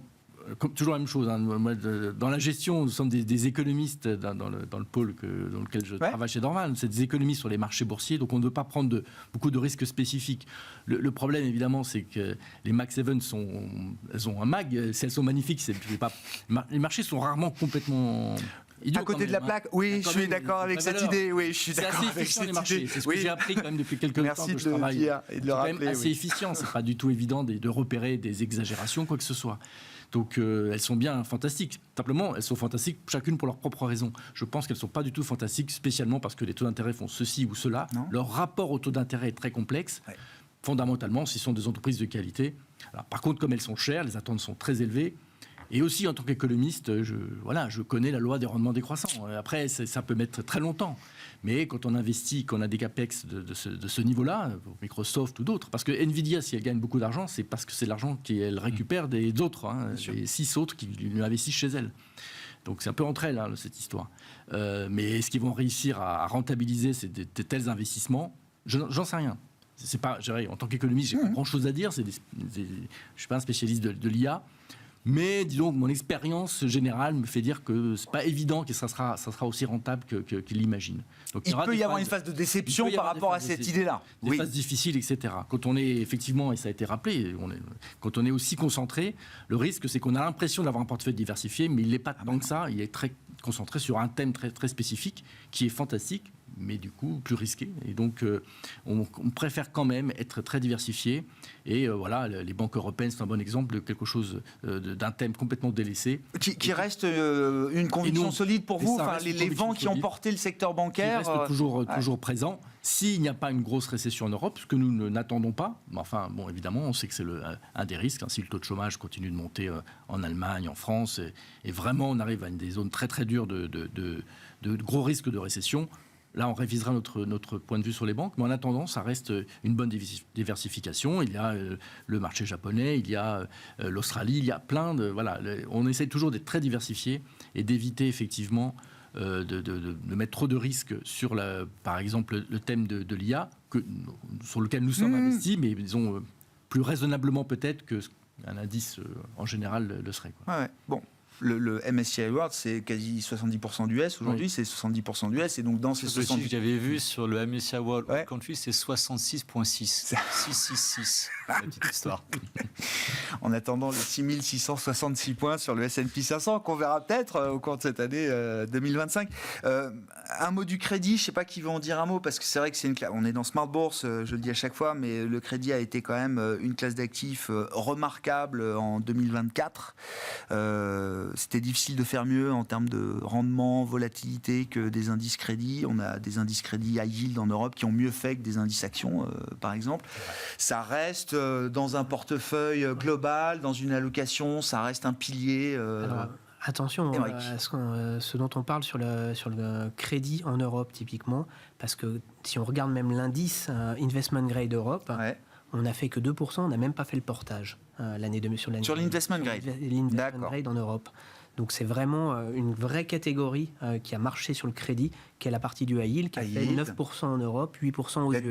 toujours la même chose. Moi, dans la gestion, nous sommes des économistes dans le pôle dans lequel je travaille chez Dorval. C'est des économistes sur les marchés boursiers, donc on ne veut pas prendre beaucoup de risques spécifiques. Le problème, évidemment, c'est que les Max 7 elles ont un mag. Si elles sont magnifiques, les marchés sont rarement complètement idiot. À côté de la plaque, oui, je suis d'accord avec cette idée. Oui, je suis d'accord avec cette idée. C'est ce que j'ai appris quand même depuis quelques temps que je travaille. Merci de le dire et de le rappeler. C'est quand même assez efficient. C'est pas du tout évident de repérer des exagérations, quoi que ce soit. Donc elles sont bien fantastiques. Simplement, elles sont fantastiques chacune pour leurs propres raisons. Je pense qu'elles ne sont pas du tout fantastiques spécialement parce que les taux d'intérêt font ceci ou cela. Non. Leur rapport au taux d'intérêt est très complexe. Ouais. Fondamentalement, ce sont des entreprises de qualité. Alors, par contre, comme elles sont chères, les attentes sont très élevées. Et aussi, en tant qu'économiste, je connais la loi des rendements décroissants. Après, ça peut mettre très longtemps. Mais quand on investit, qu'on a des capex de ce niveau-là, Microsoft ou d'autres, parce que Nvidia, si elle gagne beaucoup d'argent, c'est parce que c'est l'argent qu'elle récupère des autres, les 6 autres qui lui investissent chez elle. Donc c'est un peu entre elles, cette histoire. Mais est-ce qu'ils vont réussir à rentabiliser de tels investissements ? J'en sais rien. C'est pas, en tant qu'économiste, j'ai pas grand-chose à dire. Je suis pas un spécialiste de l'IA. Mais disons que mon expérience générale me fait dire que c'est pas évident que ça sera aussi rentable qu'il l'imagine. Donc, il peut y avoir une phase de déception par rapport à cette idée-là. Des phases difficiles, etc. Quand on est effectivement, et ça a été rappelé, quand on est aussi concentré, le risque c'est qu'on a l'impression d'avoir un portefeuille diversifié, mais il n'est pas tant que ça. Il est très concentré sur un thème très, très spécifique qui est fantastique, mais du coup plus risqué. Et donc, on préfère quand même être très diversifié. Et voilà, les banques européennes, c'est un bon exemple de quelque chose, d'un thème complètement délaissé. Qui reste une conviction solide pour vous, les vents qui ont porté le secteur bancaire. Qui reste toujours présent. S'il n'y a pas une grosse récession en Europe, ce que nous n'attendons pas, mais enfin, bon, évidemment, on sait que c'est un des risques. Si le taux de chômage continue de monter en Allemagne, en France, et vraiment on arrive à des zones très très dures de gros risques de récession, là, on révisera notre point de vue sur les banques. Mais en attendant, ça reste une bonne diversification. Il y a le marché japonais, il y a l'Australie, il y a plein de... Voilà, on essaie toujours d'être très diversifié et d'éviter effectivement de mettre trop de risques sur, par exemple, le thème de l'IA, sur lequel nous sommes investis, mais disons plus raisonnablement peut-être qu'un indice en général le serait. Quoi. Ouais. Bon. Le MSCI World, c'est quasi 70% d'US. Aujourd'hui, c'est 70% d'US. Et donc, dans ces 70%... que j'avais vu sur le MSCI World Country, c'est 66,6. 666. La petite histoire. En attendant les 6666 points sur le S&P 500, qu'on verra peut-être au cours de cette année 2025. Un mot du crédit, je ne sais pas qui veut en dire un mot, parce que c'est vrai que on est dans Smart Bourse, je le dis à chaque fois, mais le crédit a été quand même une classe d'actifs remarquable en 2024. C'était difficile de faire mieux en termes de rendement, volatilité que des indices crédits. On a des indices crédits high yield en Europe qui ont mieux fait que des indices actions, par exemple. Ça reste dans un portefeuille global, dans une allocation, ça reste un pilier. Alors, attention à ce dont on parle sur le crédit en Europe, typiquement, parce que si on regarde même l'indice Investment Grade Europe, on n'a fait que 2%, on n'a même pas fait le portage l'année sur l'Investment Grade. L'Investment Grade en Europe. Donc c'est vraiment une vraie catégorie qui a marché sur le crédit, qui est la partie du high yield, qui a fait 9% en Europe, 8% aux US.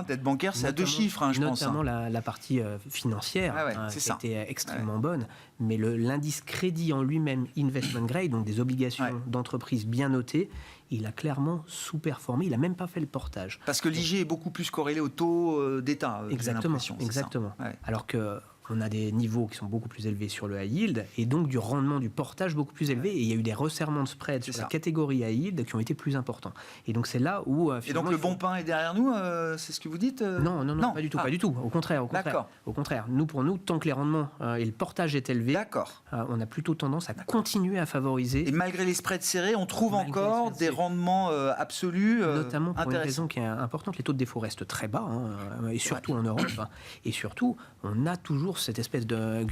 Dette bancaire, c'est à 2 chiffres, je pense. Notamment la partie financière, qui a été extrêmement bonne. Mais l'indice crédit en lui-même, Investment Grade, donc des obligations d'entreprise bien notées, il a clairement sous-performé, il n'a même pas fait le portage. Parce que l'IG est beaucoup plus corrélé au taux d'État, exactement. Alors que on a des niveaux qui sont beaucoup plus élevés sur le high yield et donc du rendement du portage beaucoup plus élevé. Et il y a eu des resserrements de spread sur la catégorie high yield qui ont été plus importants. Et donc c'est là où... et donc le bon pain est derrière nous, c'est ce que vous dites Non, pas du tout, pas du tout. Au contraire. Au contraire. Pour nous, tant que les rendements et le portage est élevé, on a plutôt tendance à continuer à favoriser... Et malgré les spreads serrés, on trouve encore des rendements absolus notamment pour une raison qui est importante, les taux de défaut restent très bas, et surtout en Europe. Et surtout, on a toujours cette espèce de...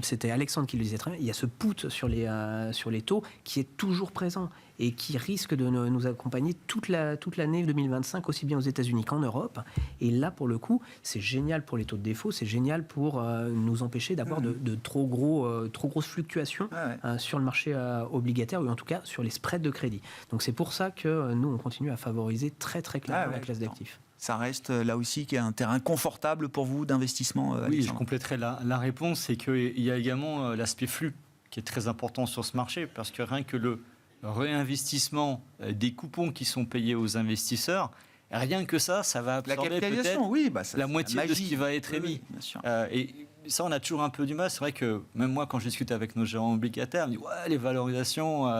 c'était Alexandre qui le disait très bien, il y a ce put sur les taux qui est toujours présent et qui risque de nous accompagner toute l'année 2025, aussi bien aux États-Unis qu'en Europe. Et là, pour le coup, c'est génial pour les taux de défaut, c'est génial pour nous empêcher d'avoir de trop grosses fluctuations sur le marché obligataire, ou en tout cas sur les spreads de crédit. Donc c'est pour ça que nous, on continue à favoriser très très clairement la classe d'actifs. Ça reste là aussi qui est un terrain confortable pour vous d'investissement. Oui, je compléterai la réponse, c'est qu'il y a également l'aspect flux qui est très important sur ce marché, parce que rien que le réinvestissement des coupons qui sont payés aux investisseurs, rien que ça va absorber peut-être la moitié de ce qui va être émis. Bien sûr. Et ça, on a toujours un peu du mal. C'est vrai que même moi, quand je discute avec nos gérants obligataires, on me dit les valorisations,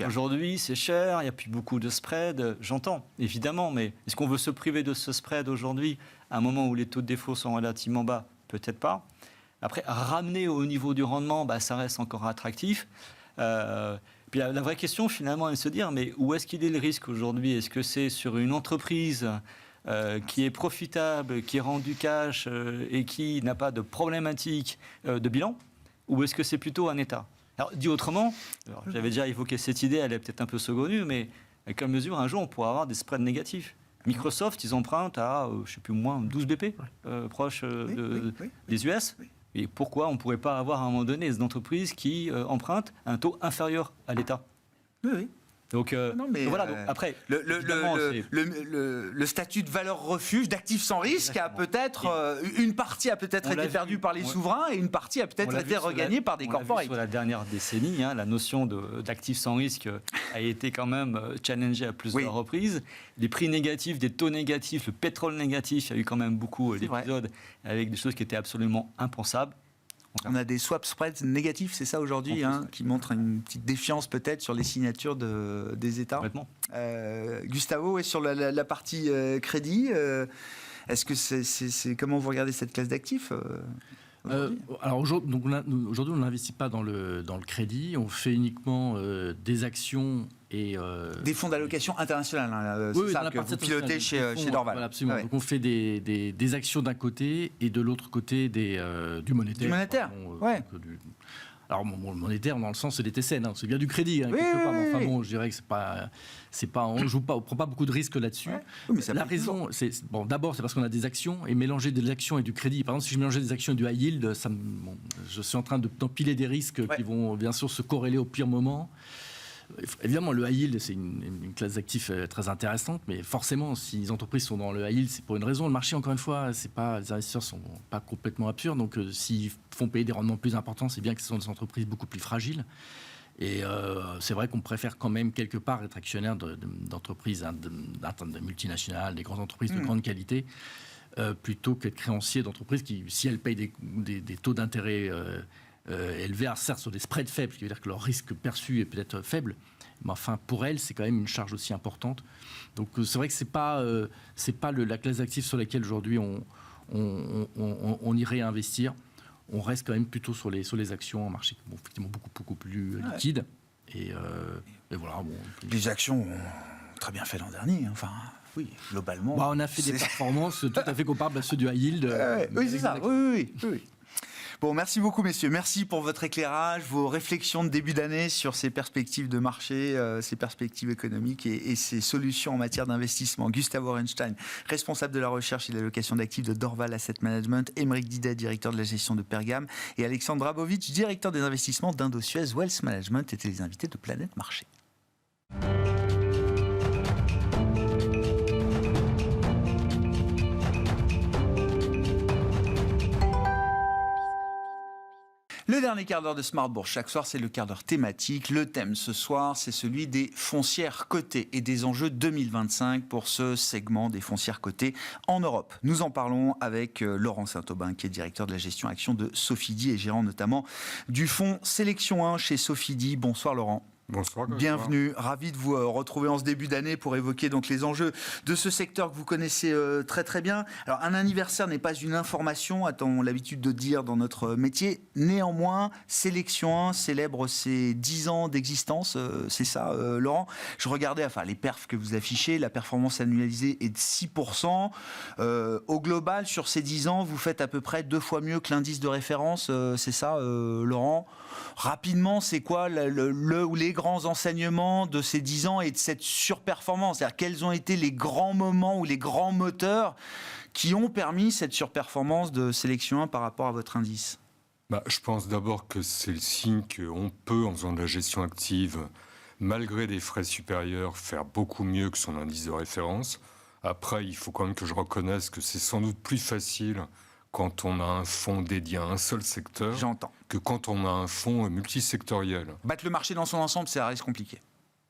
aujourd'hui, c'est cher, il n'y a plus beaucoup de spread. J'entends, évidemment, mais est-ce qu'on veut se priver de ce spread aujourd'hui, à un moment où les taux de défaut sont relativement bas ? Peut-être pas. Après, ramener au niveau du rendement, ça reste encore attractif. Puis la vraie question, finalement, est de se dire, mais où est-ce qu'il est le risque aujourd'hui? Est-ce que c'est sur une entreprise qui est profitable, qui rend du cash et qui n'a pas de problématique de bilan? Ou est-ce que c'est plutôt un État? Alors, dit autrement, j'avais déjà évoqué cette idée, elle est peut-être un peu saugrenue, mais à quelle mesure, un jour, on pourra avoir des spreads négatifs? Microsoft, ils empruntent à, je ne sais plus, moins 12 BP, proche des US. Oui. Et pourquoi on ne pourrait pas avoir à un moment donné des entreprises qui empruntent un taux inférieur à l'État? Oui. Donc, voilà. Donc, après, le statut de valeur refuge, d'actifs sans risque, a peut-être une partie a peut-être été perdue par les souverains et une partie a peut-être été regagnée par des corporates. Sur la dernière décennie, la notion d'actifs sans risque a été quand même challengée à plusieurs reprises. Les prix négatifs, des taux négatifs, le pétrole négatif, il y a eu quand même beaucoup d'épisodes avec des choses qui étaient absolument impensables. On a des swap spreads négatifs, c'est ça aujourd'hui, qui montrent une petite défiance peut-être sur les signatures des États. Complètement. Gustavo, sur la partie crédit, est-ce que c'est comment vous regardez cette classe d'actifs alors aujourd'hui, on n'investit pas dans le crédit, on fait uniquement des actions et des fonds d'allocation internationale. C'est ça que vous pilotez chez Dorval. Voilà, absolument. Donc on fait des actions d'un côté et de l'autre côté du monétaire. Du monétaire. Alors monétaire dans le sens c'est des TCN, c'est bien du crédit quelque part. Enfin bon, je dirais que c'est pas on joue pas, on prend pas beaucoup de risques là-dessus. Oui, mais la raison, d'abord c'est parce qu'on a des actions et mélanger des actions et du crédit. Par exemple, si je mélangeais des actions et du high yield, je suis en train d'empiler des risques qui vont bien sûr se corréler au pire moment. Évidemment, le high yield, c'est une classe d'actifs très intéressante, mais forcément, si les entreprises sont dans le high yield, c'est pour une raison. Le marché, encore une fois, les investisseurs sont pas complètement absurdes, donc s'ils font payer des rendements plus importants, c'est bien que ce sont des entreprises beaucoup plus fragiles. Et c'est vrai qu'on préfère quand même quelque part être actionnaire d'entreprises de multinationales, des grandes entreprises de grande qualité, plutôt qu'être créancier d'entreprises qui, si elles payent des taux d'intérêt élevés, certes sur des spreads faibles, ce qui veut dire que leur risque perçu est peut-être faible, mais enfin pour elles c'est quand même une charge aussi importante. Donc c'est vrai que c'est pas la classe d'actifs sur laquelle aujourd'hui on irait investir. On reste quand même plutôt sur les actions en marché, effectivement beaucoup plus liquides. Et voilà. Les actions ont très bien fait l'an dernier. Enfin. Oui, globalement. On a fait des performances tout à fait comparables à ceux du high yield. Oui, c'est ça. Oui. Bon, merci beaucoup, messieurs. Merci pour votre éclairage, vos réflexions de début d'année sur ces perspectives de marché, ces perspectives économiques et ces solutions en matière d'investissement. Gustavo Orenstein, responsable de la recherche et de l'allocation d'actifs de Dorval Asset Management, Aymeric Didet, directeur de la gestion de Pergame, et Alexandre Drabovic, directeur des investissements d'Indosuez Wealth Management, étaient les invités de Planète Marché. Le dernier quart d'heure de Smart Bourse, chaque soir, c'est le quart d'heure thématique. Le thème ce soir, c'est celui des foncières cotées et des enjeux 2025 pour ce segment des foncières cotées en Europe. Nous en parlons avec Laurent Saint-Aubin, qui est directeur de la gestion action de Sofidy et gérant notamment du fonds Sélection 1 chez Sofidy. Bonsoir Laurent. Bonsoir. Bienvenue, ravi de vous retrouver en ce début d'année pour évoquer donc les enjeux de ce secteur que vous connaissez très très bien. Alors un anniversaire n'est pas une information, a-t-on l'habitude de dire dans notre métier. Néanmoins, Sélection 1 célèbre ses 10 ans d'existence, c'est ça Laurent. Je regardais les perfs que vous affichez, la performance annualisée est de 6%. Au global, sur ces 10 ans, vous faites à peu près 2 fois mieux que l'indice de référence, c'est ça Laurent. Rapidement, c'est quoi le ou les grands enseignements de ces 10 ans et de cette surperformance? C'est-à-dire, quels ont été les grands moments ou les grands moteurs qui ont permis cette surperformance de Sélection 1 par rapport à votre indice? Je pense d'abord que c'est le signe qu'on peut, en faisant de la gestion active, malgré des frais supérieurs, faire beaucoup mieux que son indice de référence. Après, il faut quand même que je reconnaisse que c'est sans doute plus facile quand on a un fonds dédié à un seul secteur. J'entends. Que quand on a un fonds multisectoriel. Battre le marché dans son ensemble, ça reste compliqué.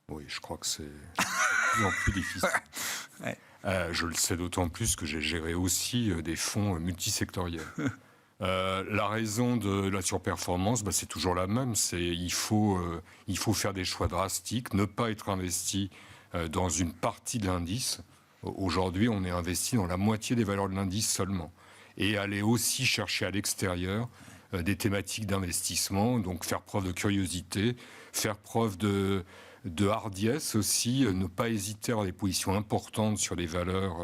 Oui, je crois que c'est de plus en plus difficile. Ouais. Je le sais d'autant plus que j'ai géré aussi des fonds multisectoriels. La raison de la surperformance, c'est toujours la même. Il faut faire des choix drastiques, ne pas être investi dans une partie de l'indice. Aujourd'hui, on est investi dans la moitié des valeurs de l'indice seulement. Et aller aussi chercher à l'extérieur des thématiques d'investissement, donc faire preuve de curiosité, faire preuve de hardiesse aussi, ne pas hésiter à avoir des positions importantes sur des valeurs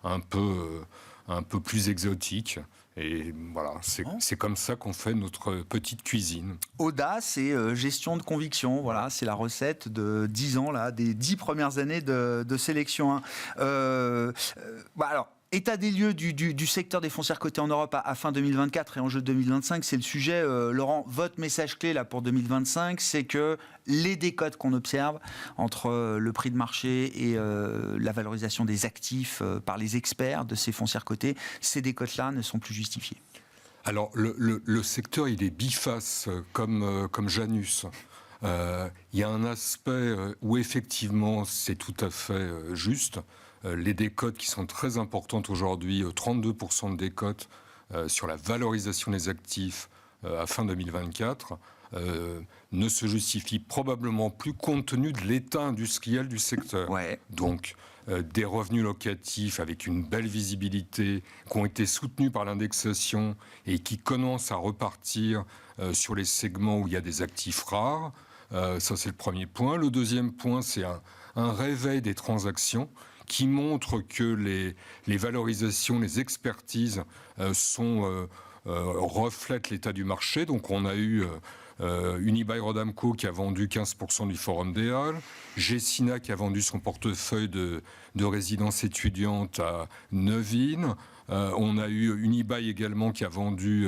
un peu plus exotiques. Et voilà, c'est comme ça qu'on fait notre petite cuisine. Audace et gestion de conviction, voilà, c'est la recette de 10 ans, là, des 10 premières années de sélection. Alors, état des lieux du secteur des foncières cotées en Europe à fin 2024 et enjeu 2025, c'est le sujet. Laurent, votre message clé là, pour 2025, c'est que les décotes qu'on observe entre le prix de marché et la valorisation des actifs par les experts de ces foncières cotées, ces décotes-là ne sont plus justifiées. Alors, le secteur, il est biface comme Janus. Il y a un aspect où effectivement c'est tout à fait juste. Les décotes qui sont très importantes aujourd'hui, 32% de décotes sur la valorisation des actifs à fin 2024, ne se justifient probablement plus compte tenu de l'état industriel du secteur. Ouais. Donc, des revenus locatifs avec une belle visibilité, qui ont été soutenus par l'indexation et qui commencent à repartir sur les segments où il y a des actifs rares. Ça, c'est le premier point. Le deuxième point, c'est un réveil des transactions qui montre que les valorisations, les expertises reflètent l'état du marché. Donc on a eu Unibail-Rodamco qui a vendu 15% du Forum des Halles, Gecina qui a vendu son portefeuille de résidences étudiantes à Neuvines. On a eu Unibail également qui a vendu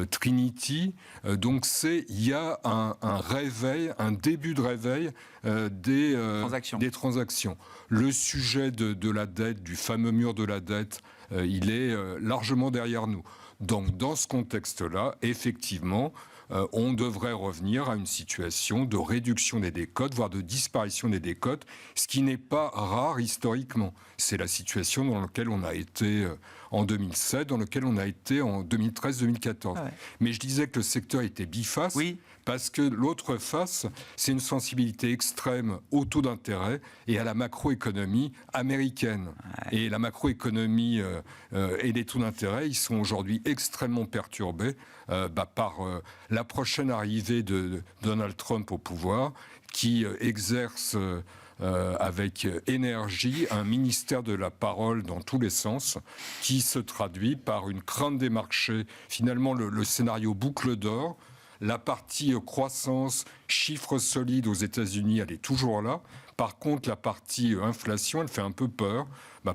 Trinity. Donc il y a un réveil, un début de réveil des transactions. Le sujet de la dette, du fameux mur de la dette, il est largement derrière nous. Donc dans ce contexte-là, effectivement, on devrait revenir à une situation de réduction des décotes, voire de disparition des décotes, ce qui n'est pas rare historiquement. C'est la situation dans laquelle on a été en 2007, dans laquelle on a été en 2013-2014. Ah ouais. Mais je disais que le secteur était biface, oui, parce que l'autre face, c'est une sensibilité extrême au taux d'intérêt et à la macroéconomie américaine. Ouais. Et la macroéconomie et les taux d'intérêt, ils sont aujourd'hui extrêmement perturbés par la prochaine arrivée de Donald Trump au pouvoir, qui exerce avec énergie un ministère de la parole dans tous les sens, qui se traduit par une crainte des marchés. Finalement, le scénario boucle d'or, la partie croissance, chiffres solides aux États-Unis, elle est toujours là. Par contre, la partie inflation, elle fait un peu peur,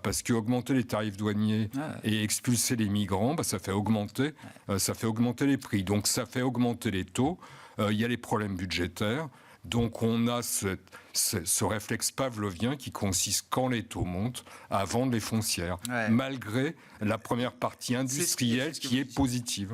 parce qu'augmenter les tarifs douaniers et expulser les migrants, ça fait augmenter les prix. Donc ça fait augmenter les taux. Il y a les problèmes budgétaires. Donc on a ce réflexe pavlovien qui consiste, quand les taux montent, à vendre les foncières, malgré la première partie industrielle qui est positive.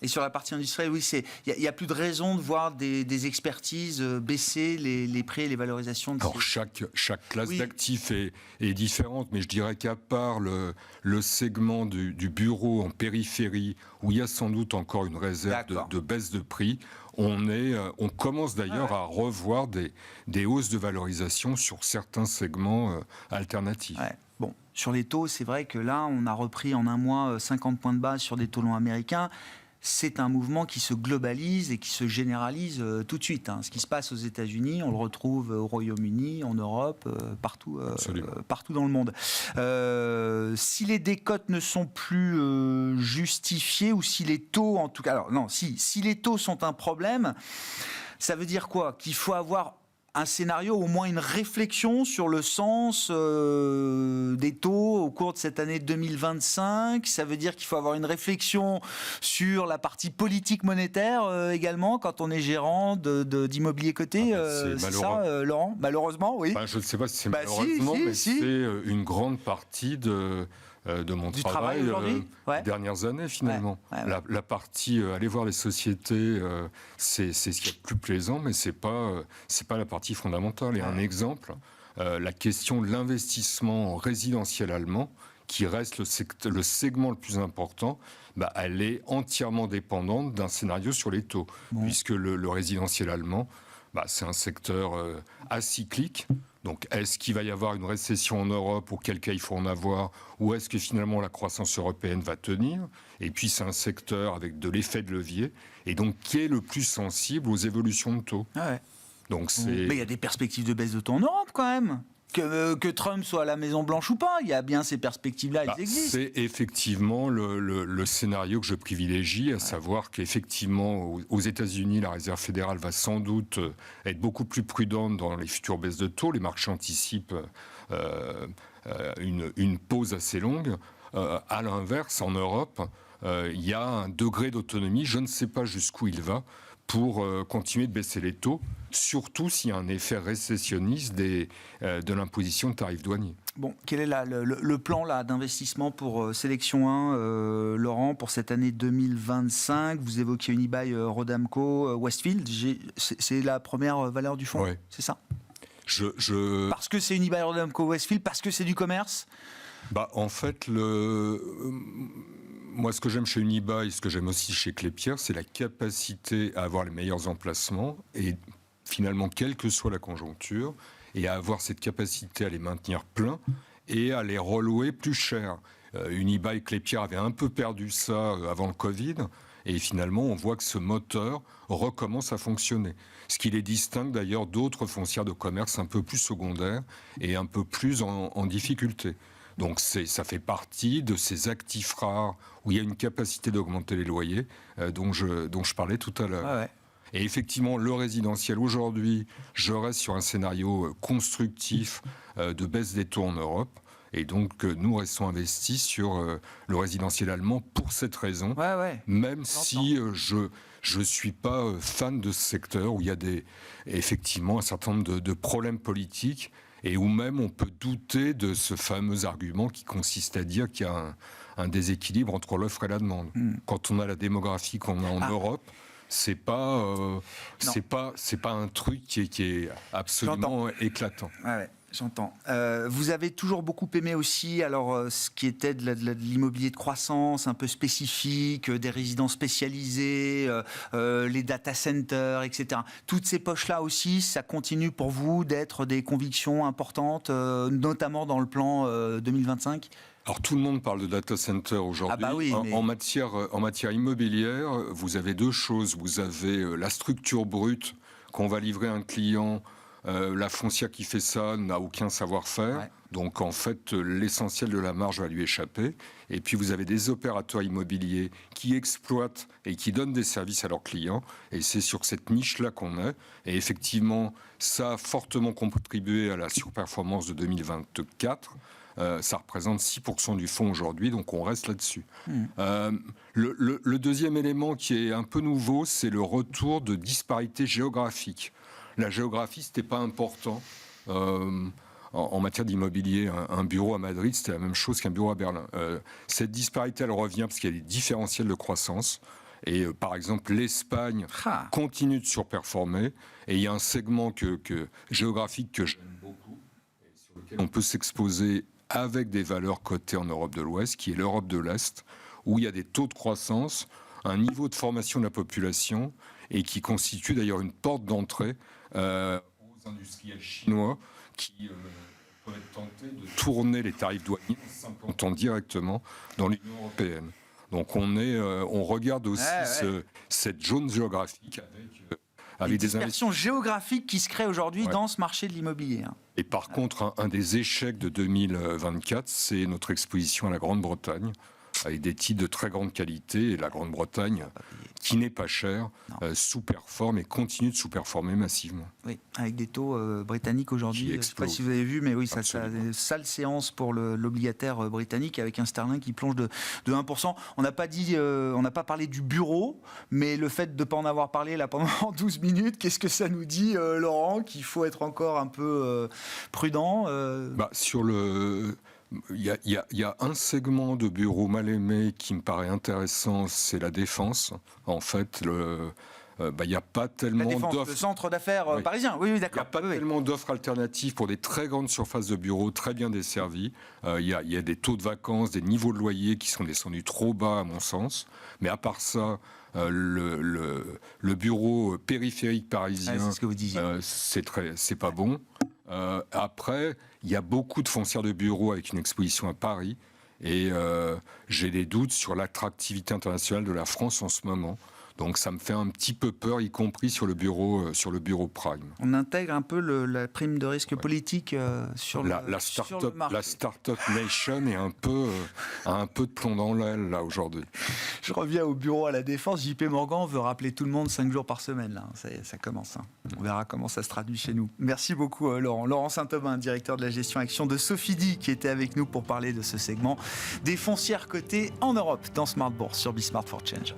Et sur la partie industrielle, oui, il n'y a plus de raison de voir des expertises baisser les prix et les valorisations. Alors chaque classe d'actifs est différente, mais je dirais qu'à part le segment du bureau en périphérie, où il y a sans doute encore une réserve de baisse de prix, on commence d'ailleurs à revoir des hausses de valorisation sur certains segments alternatifs. Ouais. Bon, sur les taux, c'est vrai que là, on a repris en un mois 50 points de base sur des taux longs américains. C'est un mouvement qui se globalise et qui se généralise tout de suite. Ce qui se passe aux États-Unis, on le retrouve au Royaume-Uni, en Europe, partout dans le monde. Si les décotes ne sont plus justifiées, ou si les taux, en tout cas, alors non, si les taux sont un problème, ça veut dire quoi ? Qu'il faut avoir un scénario, au moins une réflexion sur le sens des taux au cours de cette année 2025. Ça veut dire qu'il faut avoir une réflexion sur la partie politique monétaire également, quand on est gérant d'immobilier coté. C'est ça, Laurent ? Malheureusement, oui. Je ne sais pas si c'est malheureusement, mais c'est une grande partie de mon travail des dernières années, finalement. La partie aller voir les sociétés, c'est ce qui est le plus plaisant, mais c'est pas la partie fondamentale. Et un exemple, la question de l'investissement résidentiel allemand, qui reste le segment le plus important, elle est entièrement dépendante d'un scénario sur les taux, puisque le résidentiel allemand, c'est un secteur acyclique. Donc, est-ce qu'il va y avoir une récession en Europe, auquel cas il faut en avoir, ou est-ce que finalement la croissance européenne va tenir? Et puis, c'est un secteur avec de l'effet de levier, et donc qui est le plus sensible aux évolutions de taux. Ah ouais. Donc, Mais il y a des perspectives de baisse de taux en Europe quand même. Que Trump soit à la Maison-Blanche ou pas, il y a bien ces perspectives-là, elles existent. C'est effectivement le scénario que je privilégie, à savoir qu'effectivement, aux États-Unis, la Réserve fédérale va sans doute être beaucoup plus prudente dans les futures baisses de taux. Les marchés anticipent une pause assez longue. À l'inverse, en Europe, il y a un degré d'autonomie, je ne sais pas jusqu'où il va, pour continuer de baisser les taux, surtout s'il y a un effet récessionniste de l'imposition de tarifs douaniers. Bon, quel est le plan d'investissement pour Sélection 1, Laurent, pour cette année 2025? Vous évoquiez Unibail, Rodamco, Westfield. C'est la première valeur du fonds, c'est ça? Parce que c'est Unibail, Rodamco, Westfield, parce que c'est du commerce? En fait, moi, ce que j'aime chez Unibail, ce que j'aime aussi chez Klépierre, c'est la capacité à avoir les meilleurs emplacements et finalement, quelle que soit la conjoncture, et à avoir cette capacité à les maintenir pleins et à les relouer plus cher. Unibail, Klépierre avait un peu perdu ça avant le Covid, et finalement, on voit que ce moteur recommence à fonctionner. Ce qui les distingue d'ailleurs d'autres foncières de commerce un peu plus secondaires et un peu plus en difficulté. Donc ça fait partie de ces actifs rares où il y a une capacité d'augmenter les loyers dont je parlais tout à l'heure. Ah ouais. Et effectivement, le résidentiel, aujourd'hui, je reste sur un scénario constructif de baisse des taux en Europe. Et donc, nous restons investis sur le résidentiel allemand pour cette raison, même si je ne suis pas fan de ce secteur où il y a effectivement un certain nombre de problèmes politiques et où même on peut douter de ce fameux argument qui consiste à dire qu'il y a un déséquilibre entre l'offre et la demande. Quand on a la démographie qu'on a en Europe, c'est pas un truc qui est absolument éclatant. Ouais. J'entends. Vous avez toujours beaucoup aimé aussi ce qui était de l'immobilier de croissance, un peu spécifique, des résidences spécialisées, les data centers, etc. Toutes ces poches-là aussi, ça continue pour vous d'être des convictions importantes, notamment dans le plan 2025 ? Alors tout le monde parle de data center aujourd'hui. En matière immobilière, vous avez deux choses. Vous avez la structure brute qu'on va livrer à un client. La foncière qui fait ça n'a aucun savoir-faire. Donc en fait, l'essentiel de la marge va lui échapper. Et puis vous avez des opérateurs immobiliers qui exploitent et qui donnent des services à leurs clients. Et c'est sur cette niche-là qu'on est. Et effectivement, ça a fortement contribué à la surperformance de 2024. Ça représente 6% du fonds aujourd'hui, donc on reste là-dessus. Le deuxième élément qui est un peu nouveau, c'est le retour de disparités géographiques. La géographie, c'était pas important. En matière d'immobilier, un bureau à Madrid, c'était la même chose qu'un bureau à Berlin. Cette disparité, elle revient parce qu'il y a des différentiels de croissance. Et par exemple, l'Espagne continue de surperformer. Et il y a un segment géographique que j'aime beaucoup, et sur lequel on peut s'exposer avec des valeurs cotées en Europe de l'Ouest, qui est l'Europe de l'Est, où il y a des taux de croissance, un niveau de formation de la population, et qui constitue d'ailleurs une porte d'entrée aux industriels chinois qui peuvent être tentés de tourner les tarifs douaniers en s'implantant directement dans l'Union européenne. Donc on regarde aussi cette zone géographique avec des dispersions géographiques qui se créent aujourd'hui dans ce marché de l'immobilier. Et par contre, un des échecs de 2024, c'est notre exposition à la Grande-Bretagne, avec des titres de très grande qualité, et la Grande-Bretagne, qui n'est pas chère, sous-performe et continue de sous-performer massivement. Oui, avec des taux britanniques aujourd'hui, je ne sais pas si vous avez vu, mais oui, ça sale séance pour l'obligataire britannique, avec un sterling qui plonge de 1%. On n'a pas parlé du bureau, mais le fait de ne pas en avoir parlé là pendant 12 minutes, qu'est-ce que ça nous dit, Laurent, qu'il faut être encore un peu prudent Il y a un segment de bureaux mal aimé qui me paraît intéressant, c'est la défense. En fait, il n'y a pas tellement d'offres. Le centre d'affaires parisien, oui, d'accord. Il n'y a pas tellement d'offres alternatives pour des très grandes surfaces de bureaux, très bien desservies. Il y a des taux de vacances, des niveaux de loyer qui sont descendus trop bas, à mon sens. Mais à part ça, le bureau périphérique parisien, c'est ce que vous disiez. c'est pas bon. Après, il y a beaucoup de foncières de bureaux avec une exposition à Paris. Et j'ai des doutes sur l'attractivité internationale de la France en ce moment. Donc ça me fait un petit peu peur, y compris sur le bureau Prime. On intègre un peu la prime de risque politique sur la le marché. La Startup Nation est a un peu de plomb dans l'aile, là, aujourd'hui. Je reviens au bureau à la Défense. JP Morgan veut rappeler tout le monde 5 jours par semaine. Là. Ça commence. On verra comment ça se traduit chez nous. Merci beaucoup, Laurent. Laurent Saint-Aubin, directeur de la gestion action de Sofidy, qui était avec nous pour parler de ce segment des foncières cotées en Europe dans Smart Bourse sur Bismart for Change.